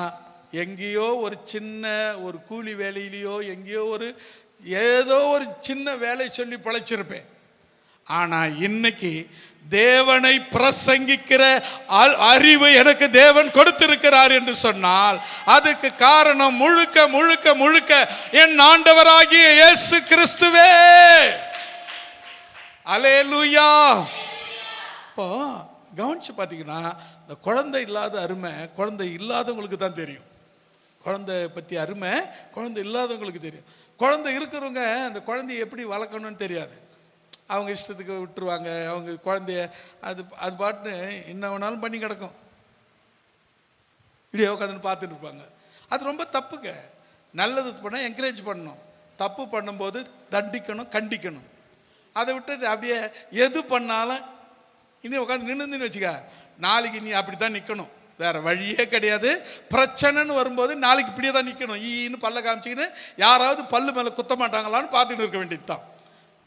எங்கேயோ ஒரு சின்ன ஒரு கூலி வேலையிலையோ எங்கேயோ ஏதோ ஒரு சின்ன வேலை சொல்லி பிழைச்சிருப்பேன். ஆனால் இன்னைக்கு தேவனை பிரசங்கிக்கிற அறிவு எனக்கு தேவன் கொடுத்திருக்கிறார் என்று சொன்னால் அதுக்கு காரணம் முழுக்க முழுக்க முழுக்க என் ஆண்டவராகிய இயேசு கிறிஸ்துவே. அல்லேலூயா. இப்போ கவனிச்சு பார்த்தீங்கன்னா இந்த குழந்தை இல்லாத அருமை குழந்தை இல்லாதவங்களுக்கு தான் தெரியும். குழந்தை பற்றி அருமை குழந்தை இல்லாதவங்களுக்கு தெரியும். குழந்தை இருக்கிறவங்க அந்த குழந்தைய எப்படி வளர்க்கணும்னு தெரியாது. அவங்க இஷ்டத்துக்கு விட்டுருவாங்க. அவங்க குழந்தைய அது பாட்டுன்னு என்ன வேணாலும் பண்ணி கிடக்கும். இப்படியே உட்காந்துன்னு பார்த்துட்டு இருப்பாங்க. அது ரொம்ப தப்புங்க. நல்லது பண்ணால் என்கரேஜ் பண்ணணும், தப்பு பண்ணும்போது தண்டிக்கணும், கண்டிக்கணும். அதை விட்டு அப்படியே எது பண்ணாலும் இனி உட்காந்து நின்றுன்னு வச்சுக்க, நாளைக்கு நீ அப்படி தான் நிற்கணும், வேற வழியே கிடையாது. பிரச்சனைன்னு வரும்போது நாளைக்கு இப்படியே தான் நிற்கணும். ஈன்னு பல்ல காமிச்சிக்கின்னு யாராவது பல்லு மேலே குத்த மாட்டாங்களான்னு பார்த்துட்டு இருக்க வேண்டியது தான்.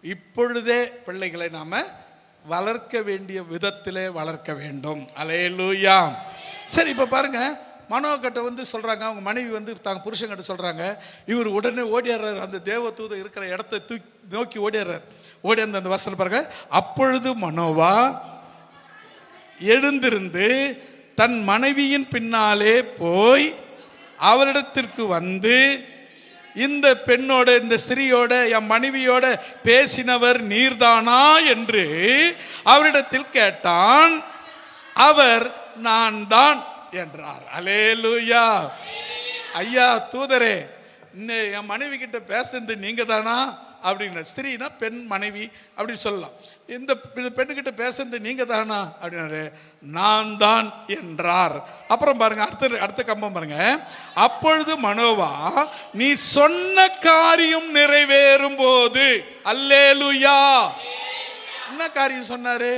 இப்பொழுதே பிள்ளைகளை நாம் வளர்க்க வேண்டிய விதத்திலே வளர்க்க வேண்டும். அல்லேலூயா. சரி, இப்போ பாருங்க, மனோகிட்ட வந்து சொல்கிறாங்க, அவங்க மனைவி வந்து தாங்க புருஷங்கிட்ட சொல்கிறாங்க. இவர் உடனே ஓடிடுறாரு, அந்த தேவதூதன் இருக்கிற இடத்த நோக்கி ஓடிடுறாரு. ஓடி அந்த வசனம் பாருங்க. அப்பொழுது மனோவா எழுந்திருந்து தன் மனைவியின் பின்னாலே போய் அவரிடத்திற்கு வந்து, இந்த பெண்ணோட, இந்த ஸ்திரியோட, என் மனைவியோட பேசினவர் நீர்தானா என்று அவரிடத்தில் கேட்டான். அவர் நான் தான் என்றார். அல்லேலூயா. ஐயா தூதரே, என் மனைவி கிட்ட பேசுறது நீங்க தானா அப்படின்னா, ஸ்திரீனா பெண் மனைவி அப்படி சொல்லலாம். இந்த பெண்ணுக்கிட்ட பேசுறது நீங்க தானா அப்படின்னாரு. நான் தான் என்றார். அப்புறம் பாருங்க, அடுத்த கம்பம் பாருங்க. அப்பொழுது மனோவா நீ சொன்ன காரியம் நிறைவேறும் போது, அல்லேலூயா. என்ன காரியம் சொன்னாரு?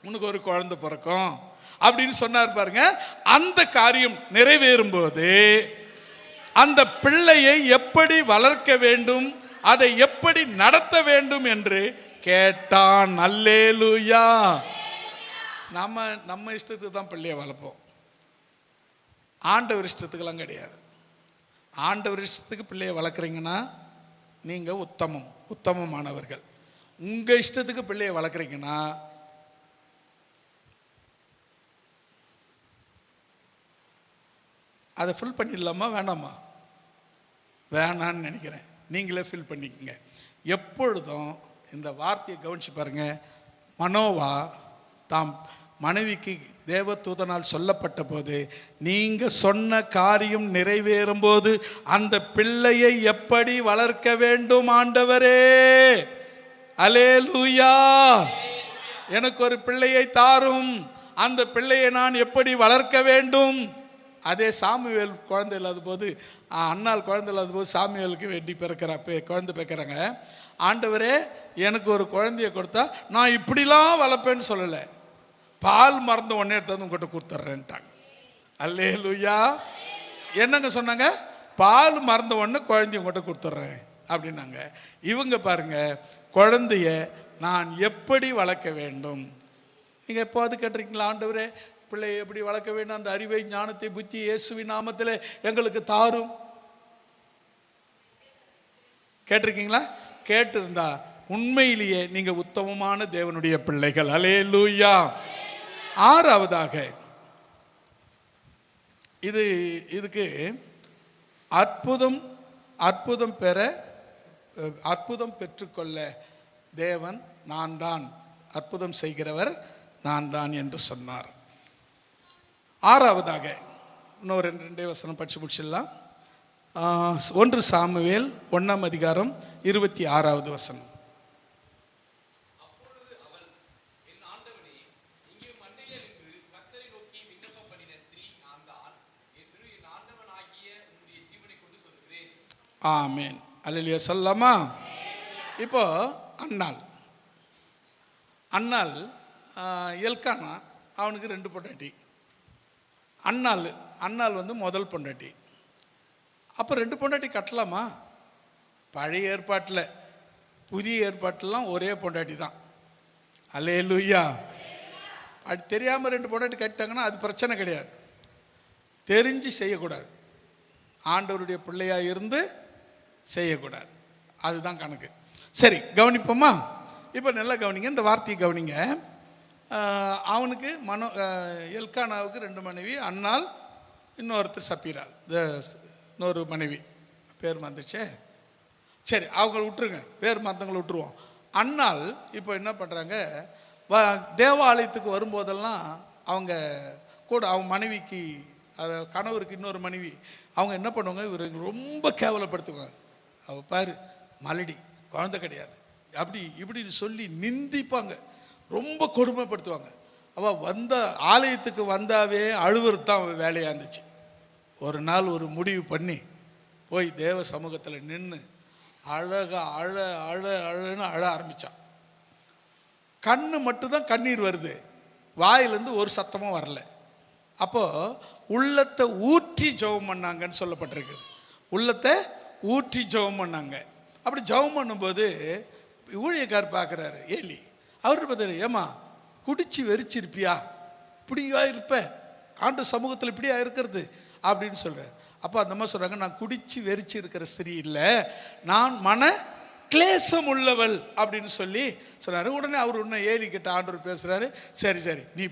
உனக்கு ஒரு குழந்தை பிறக்கும் அப்படின்னு சொன்னார் பாருங்க. அந்த காரியம் நிறைவேறும் போது அந்த பிள்ளையை எப்படி வளர்க்க வேண்டும், அதை எப்படி நடத்த வேண்டும் என்று கேட்டான். அல்லேலூயா. நம்ம இஷ்டத்துக்கு தான் பிள்ளையை வளர்ப்போம், ஆண்டவர் இஷ்டத்துக்கெல்லாம் கிடையாது. ஆண்டவர் இஷ்டத்துக்கு பிள்ளையை வளர்க்குறீங்கன்னா நீங்க உத்தமமானவர்கள். உங்க இஷ்டத்துக்கு பிள்ளையை வளர்க்குறீங்கன்னா அதை ஃபில் பண்ணிடலாமா வேணாமா? வேணான்னு நினைக்கிறேன். நீங்களே ஃபில் பண்ணிக்கங்க. எப்பொழுதும் இந்த வார்த்தையை கவனிச்சு பாருங்க. மனோவா தாம் மனைவிக்கு தேவதூதனால் சொல்லப்பட்ட போது, நீங்க சொன்ன காரியம் நிறைவேறும் போது அந்த பிள்ளையை எப்படி வளர்க்க வேண்டும் ஆண்டவரே, அல்லேலூயா, எனக்கு ஒரு பிள்ளையை தாரும், அந்த பிள்ளையை நான் எப்படி வளர்க்க வேண்டும். அதே சாமுவேல் குழந்தை இல்லாத போது, அண்ணால் குழந்தை இல்லாத போது சாமுவேலுக்கு வேண்டி குழந்தை பிறக்கிறாங்க. ஆண்டவரே எனக்கு ஒரு குழந்தைய கொடுத்தா நான் இப்படிலாம் வளர்ப்பேன்னு சொல்லலை, பால் மறந்த உடனே எடுத்து உங்கள்கிட்ட கொடுத்துட்றேன்ட்டாங்க. அல்லேலூயா. என்னங்க சொன்னாங்க? பால் மறந்த உடனே குழந்தைய உங்கள்கிட்ட கொடுத்துட்றேன் அப்படின்னாங்க. இவங்க பாருங்க, குழந்தைய நான் எப்படி வளர்க்க வேண்டும். நீங்கள் எப்போது கேட்டிருக்கீங்களா, ஆண்டவரே பிள்ளையை எப்படி வளர்க்க வேண்டும், அந்த அறிவை ஞானத்தை புத்தி இயேசுவின் நாமத்தில் எங்களுக்கு தாரும்? கேட்டிருக்கீங்களா? கேட்டிருந்தா உண்மையிலேயே நீங்க உத்தமமான தேவனுடைய பிள்ளைகள். அல்லேலூயா. ஆறாவதாக, இதுக்கு அற்புதம் பெற்றுக்கொள்ள தேவன் நான் தான், அற்புதம் செய்கிறவர் நான் தான் என்று சொன்னார். ஆறாவதாக இன்னொரு 2 வசனம் படிச்சு முடிச்சிடலாம். 1 சாமுவேல் 1ஆம் அதிகாரம் 26வது வசனம். ஆமென். அல்லேலூயா சொல்லலாமா? இப்போ அன்னாள் எல்கானா அவனுக்கு 2 பொண்டாட்டி. அன்னாள் வந்து முதல் பொண்டாட்டி. அப்போ 2 பொண்டாட்டி கட்டலாமா? பழைய ஏற்பாட்டில் புதிய ஏற்பாட்டிலாம் ஒரே பொண்டாட்டி தான். அல்லேலூயா. அது தெரியாமல் 2 பொண்டாட்டி கட்டிட்டாங்கன்னா அது பிரச்சனை கிடையாது. தெரிஞ்சு செய்யக்கூடாது, ஆண்டவருடைய பிள்ளையாக இருந்து செய்யக்கூடாது, அதுதான் கணக்கு. சரி, கவனிப்போமா? இப்போ நல்லா கவனிங்க, இந்த வார்த்தையை கவனிங்க. அவனுக்கு எல்கானாவுக்கு 2 மனைவி, அன்னாள், இன்னொருத்தர் சப்பீராள், இன்னொரு மனைவி, பேர் மறந்துச்சே. சரி, அவங்கள விட்டுருங்க, பேர் மற்றவங்களை விட்டுருவோம். அன்னாள் இப்போ என்ன பண்ணுறாங்க, தேவாலயத்துக்கு வரும்போதெல்லாம் அவங்க கூட அவங்க மனைவிக்கு, கணவருக்கு இன்னொரு மனைவி, அவங்க என்ன பண்ணுவாங்க, இவர் ரொம்ப கேவலப்படுத்துவாங்க. அவள் பாரு மலடி, குழந்தை கிடையாது, அப்படி இப்படின்னு சொல்லி நிந்திப்பாங்க, ரொம்ப கொடுமைப்படுத்துவாங்க. அவள் ஆலயத்துக்கு வந்தாவே அழுவுறது தான் அவள் வேலையாக இருந்துச்சு. ஒரு நாள் ஒரு முடிவு பண்ணி போய் தேவ சமூகத்தில் நின்று அழன்னு அழ ஆரம்பித்தான். கண்ணு மட்டும்தான் கண்ணீர் வருது, வாயிலேருந்து ஒரு சத்தமும் வரல. அப்போது உள்ளத்தை ஊற்றி ஜெபம் பண்ணாங்கன்னு சொல்லப்பட்டிருக்கு. உள்ளத்தை ஊற்றி ஜெபம் பண்ணாங்க. அப்படி ஜெபம் பண்ணும்போது ஊழியக்கார் பார்க்குறாரு ஏலி. அவர்கிட்ட பார்த்தாரு, ஏமா குடிச்சு வெறிச்சிருப்பியா, இப்படியா இருப்ப ஆண்டு சமூகத்தில் இப்படியா இருக்கிறது அப்படின்னு சொல்கிறார். அப்போ அந்த அம்மா சொல்கிறாங்க, நான் குடிச்சு வெறிச்சு இருக்கிற ஸ்திரீ இல்லை, நான் மன கிளேசம் உள்ளவள் அப்படின்னு சொல்லி சொன்னார். உடனே அவர் உடனே ஏலிக்கிட்ட ஆண்டவர் பேசுகிறாரு. சரி சரி நீ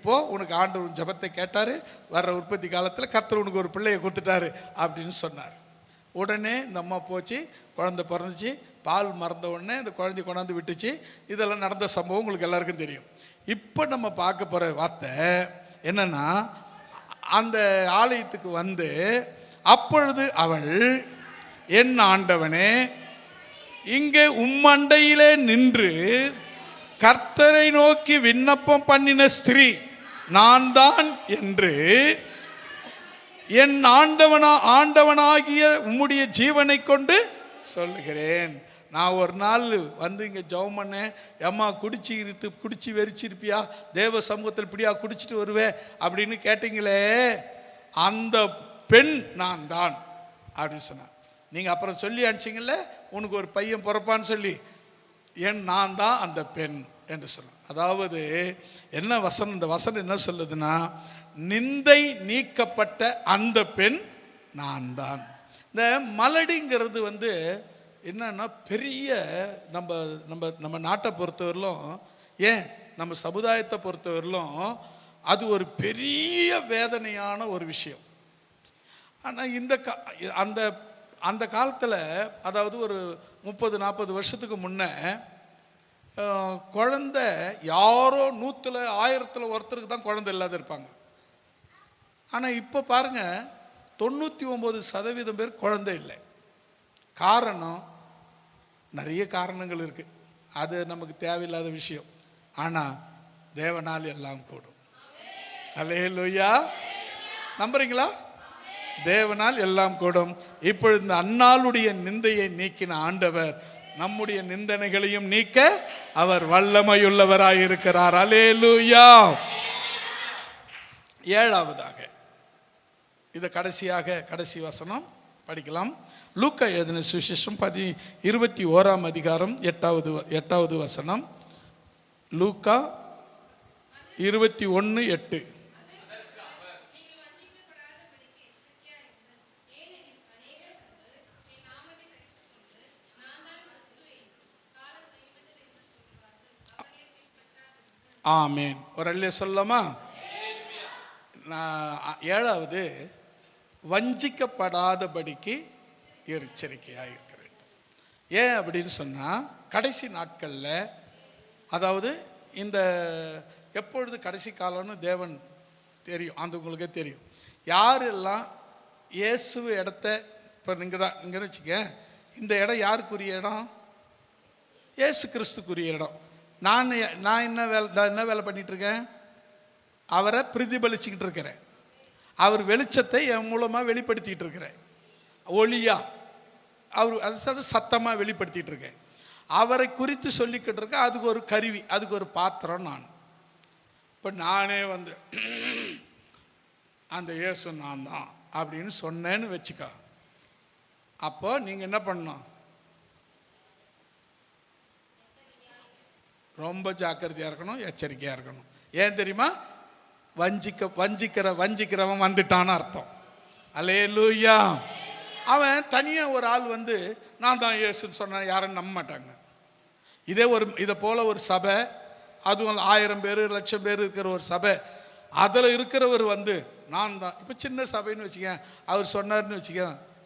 போ, உனக்கு ஆண்டவர் ஜபத்தை கேட்டார், வர்ற உற்பத்தி காலத்தில் கர்த்தர் உனக்கு ஒரு பிள்ளையை கொடுத்துட்டாரு அப்படின்னு சொன்னார். உடனே இந்த அம்மா போச்சு, குழந்தை பிறந்துச்சு, பால் மறந்த உடனே இந்த குழந்தை கொண்டாந்து விட்டுச்சு. இதெல்லாம் நடந்த சம்பவம் உங்களுக்கு எல்லாருக்கும் தெரியும். இப்போ நம்ம பார்க்க போகிற வார்த்தை என்னன்னா, அந்த ஆலயத்துக்கு வந்து அப்பொழுது அவள், என் ஆண்டவனே, இங்கே உம்மண்டையிலே நின்று கர்த்தரை நோக்கி விண்ணப்பம் பண்ணின ஸ்திரீ நான் தான் என்று என் ஆண்டவனாகிய உம்முடைய ஜீவனை கொண்டு சொல்லுகிறேன். நான் ஒரு நாள் வந்து இங்கே ஜெபம் பண்ணேன், ஏம்மா குடிச்சு வெறிச்சிருப்பியா, தேவ சமூகத்தில் இப்படியா குடிச்சிட்டு வருவேன் அப்படின்னு கேட்டீங்களே, அந்த பெண் நான் தான் அப்படின்னு சொன்னான். நீங்கள் அப்புறம் சொல்லி அனுப்பிச்சிங்கல்ல, உனக்கு ஒரு பையன் பிறப்பான்னு சொல்லி, நான் தான் அந்த பெண் என்று சொன்னான். அதாவது என்ன வசனம், இந்த வசனம் என்ன சொல்லுதுன்னா, நிந்தை நீக்கப்பட்ட அந்த பெண் நான் தான். இந்த மலடிங்கிறது வந்து என்னன்னா, பெரிய நம்ம நாட்டை பொறுத்தவரையிலும், ஏன் நம்ம சமுதாயத்தை பொறுத்தவரையிலும் அது ஒரு பெரிய வேதனையான ஒரு விஷயம். ஆனால் அந்த காலத்தில், அதாவது ஒரு 30-40 வருஷத்துக்கு முன்னே, குழந்தை யாரோ 100-1000 ஒருத்தருக்கு தான் குழந்தை இல்லாத இருப்பாங்க. ஆனால் இப்போ பாருங்கள், 99% பேர் குழந்தை இல்லை. காரணம், நிறைய காரணங்கள் இருக்குது, அது நமக்கு தேவையில்லாத விஷயம். ஆனால் தேவனால் எல்லாம் கூடும். அல்லேலூயா, நம்புறீங்களா? தேவனால் எல்லாம் கூடும். இப்பொழுது இந்த அன்னாளுடைய நிந்தையை நீக்கின ஆண்டவர் நம்முடைய நிந்தனைகளையும் நீக்க அவர் வல்லமையுள்ளவராயிருக்கிறார். அல்லேலூயா. ஏழாவதாக, இதை கடைசி வசனம் படிக்கலாம். லூக்கா எழுதின சுவிசேஷம் 21ஆம் அதிகாரம் 8வது வசனம். லூக்கா 21:8. ஆமேன். ஒரு அல்லே சொல்லலாமா? ஏழாவது, வஞ்சிக்கப்படாதபடிக்கு எச்சரிக்கையாக இருக்க வேண்டும். ஏன் அப்படின்னு சொன்னால், கடைசி நாட்களில், அதாவது இந்த எப்பொழுது கடைசி காலம்னு தேவன் தெரியும், அந்த உங்களுக்கே தெரியும். யாரெல்லாம் இயேசு இடத்த, இப்போ நீங்கள் தான் இங்கேன்னு வச்சுக்க, இந்த இடம் யாருக்குரிய இடம்? இயேசு கிறிஸ்துக்குரிய இடம். நான் என்ன வேலை பண்ணிகிட்ருக்கேன்? அவரை பிரதிபலிச்சுக்கிட்டு இருக்கிறேன். அவர் வெளிச்சத்தை என் மூலமாக வெளிப்படுத்திகிட்டு இருக்கிறேன். ஒளியா அவர் அது சத்தமாக வெளிப்படுத்திகிட்டு இருக்கேன். அவரை குறித்து சொல்லிக்கிட்டு இருக்கேன். அதுக்கு ஒரு கருவி, அதுக்கு ஒரு பாத்திரம் நான். இப்போ நானே வந்து அந்த இயேசு நான் தான் அப்படின்னு சொன்னேன்னு வச்சுக்கோ, அப்போ நீங்கள் என்ன பண்ணணும்? ரொம்ப ஜாக்கிரதையாக இருக்கணும், எச்சரிக்கையாக இருக்கணும். ஏன் தெரியுமா? வஞ்சிக்கிறவன் வந்துட்டான்னு அர்த்தம். அல்லேலூயா. அவன் தனியாக ஒரு ஆள் வந்து நான் தான் இயேசுன்னு சொன்னான், யாரும் நம்ப மாட்டாங்க. இதை போல் ஒரு சபை, அதுவும் 1000 பேர் 1,00,000 பேர் இருக்கிற ஒரு சபை, அதில் இருக்கிறவர் வந்து நான் தான். இப்போ சின்ன சபைன்னு வச்சுக்க, அவர் சொன்னார்னு வச்சுக்க,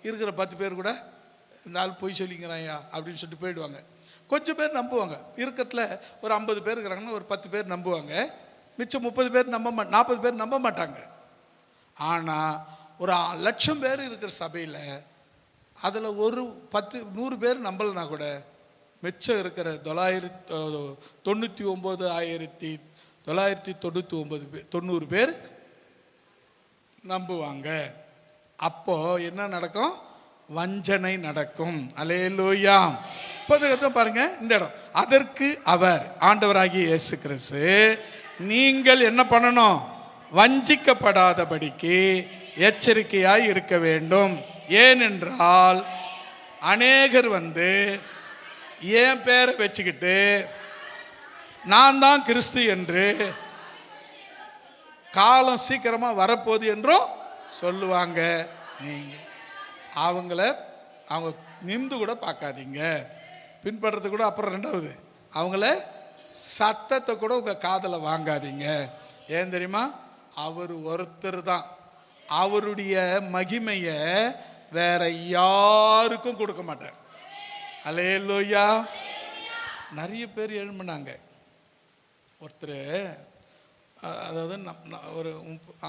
இருக்கிற 10 பேர் கூட இந்த ஆள் போய் சொல்லிக்கிறாயா அப்படின்னு சொல்லிட்டு போயிடுவாங்க. கொஞ்சம் பேர் நம்புவாங்க. இருக்கிறதுல ஒரு 50 பேர் இருக்கிறாங்கன்னா ஒரு 10 பேர் நம்புவாங்க. மிச்சம் 30 பேர் 40 பேர் நம்ப மாட்டாங்க. ஆனால் ஒரு 1,00,000 பேர் இருக்கிற சபையில் அதில் ஒரு 100 பேர் நம்பலைனா கூட மிச்சம் இருக்கிற 99,999 பேர் நம்புவாங்க. அப்போது என்ன நடக்கும்? வஞ்சனை நடக்கும். அல்லேலூயா. இப்போ பாருங்க, இந்த இடம், அதற்கு அவர் ஆண்டவராகிய இயேசு கிறிஸ்து, நீங்கள் என்ன பண்ணணும்? வஞ்சிக்கப்படாதபடிக்கு எச்சரிக்கையாய் இருக்க வேண்டும். ஏனென்றால் அநேகர் வந்து என் பேரை வச்சுக்கிட்டு நான் தான் கிறிஸ்து என்று காலம் சீக்கிரமா வரப்போகுது என்றும் சொல்லுவாங்க. நீங்க அவங்க நிமிந்து கூட பார்க்காதீங்க, பின்பற்றது கூட. அப்புறம் ரெண்டாவது, அவங்கள சத்தத்தை கூட உங்க காதில் வாங்காதீங்க. ஏன் தெரியுமா? அவர் ஒருத்தர் தான். அவருடைய மகிமைய வேற யாருக்கும் கொடுக்க மாட்டார். அல்லேலூயா. நிறைய பேர் எழும்பினாங்க. ஒருத்தர், அதாவது ஒரு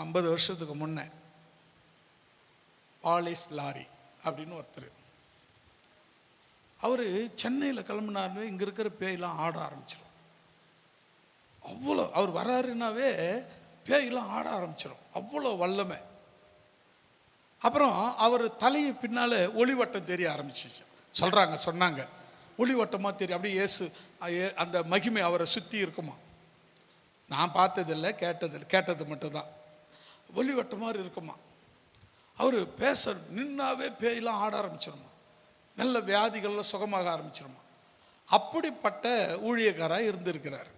50 வருஷத்துக்கு முன்ன பாலிஸ் லாரி அப்படின்னு ஒருத்தர், அவர் சென்னையில் கிளம்பினாரு. இங்கே இருக்கிற பேயெல்லாம் ஆட ஆரம்பிச்சிடும். அவ்வளோ அவர் வராருனாவே பேயெல்லாம் ஆட ஆரம்பிச்சிடும், அவ்வளோ வல்லமை. அப்புறம் அவர் தலையை பின்னால் ஒளிவட்டம் தெரிய ஆரம்பிச்சிச்சு. சொன்னாங்க ஒளிவட்டமாக தெரியும். அப்படியே இயேசு அந்த மகிமை அவரை சுற்றி இருக்குமா. நான் பார்த்ததில்லை, கேட்டது மட்டும்தான். ஒளிவட்டம் மாதிரி இருக்குமா. அவர் பேச நின்னாவே பேயெல்லாம் ஆட ஆரம்பிச்சிருமா, நல்ல வியாதிகள்லாம் சுகமாக ஆரம்பிச்சிருமா. அப்படிப்பட்ட ஊழியக்காராக இருந்திருக்கிறார்.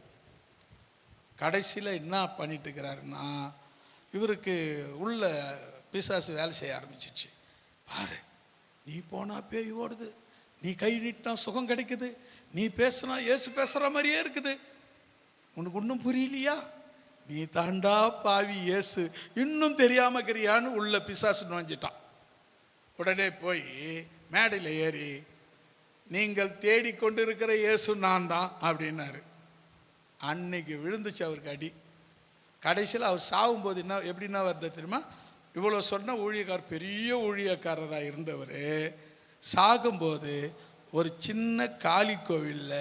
கடைசியில் என்ன பண்ணிட்டு இருக்கிறாருன்னா, இவருக்கு உள்ள பிசாசு வேலை செய்ய ஆரம்பிச்சிச்சு. பாரு, நீ போனா பேய் ஓடுது, நீ கை நீட்டினா சுகம் கிடைக்குது, நீ பேசுனா இயேசு பேசுகிற மாதிரியே இருக்குது, உனக்கு ஒன்றும் புரியலையா, நீ தாண்டா பாவி, இயேசு இன்னும் தெரியாம இருக்கிறியான்னு உள்ள பிசாசு நுழைஞ்சிட்டான். உடனே போய் மேடையில் ஏறி, நீங்கள் தேடிக்கொண்டு இருக்கிற இயேசு நான் தான் அப்படின்னாரு. அன்னைக்கு விழுந்துச்சு அவருக்கு அடி. கடைசியில் அவர் சாகும்போது எப்படின்னா வருது தெரியுமா? இவ்வளோ சொன்ன ஊழியக்காரர், பெரிய ஊழியக்காரராக இருந்தவர் சாகும்போது ஒரு சின்ன காளி கோவிலில்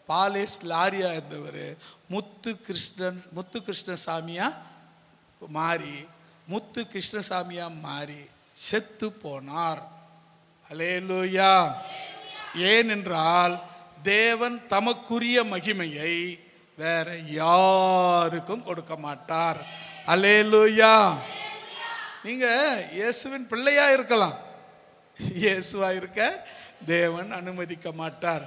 பாலேஸ் லாரியா இருந்தவர் முத்து கிருஷ்ணசாமியா மாறி செத்து போனார். அல்லேலூயா. ஏனென்றால் தேவன் தமக்குரிய மகிமையை வேற யாருக்கும் கொடுக்க மாட்டார். அல்லேலூயா. நீங்க இயேசுவின் பிள்ளையா இருக்கலாம், இயேசுவா இருக்க தேவன் அனுமதிக்க மாட்டார்.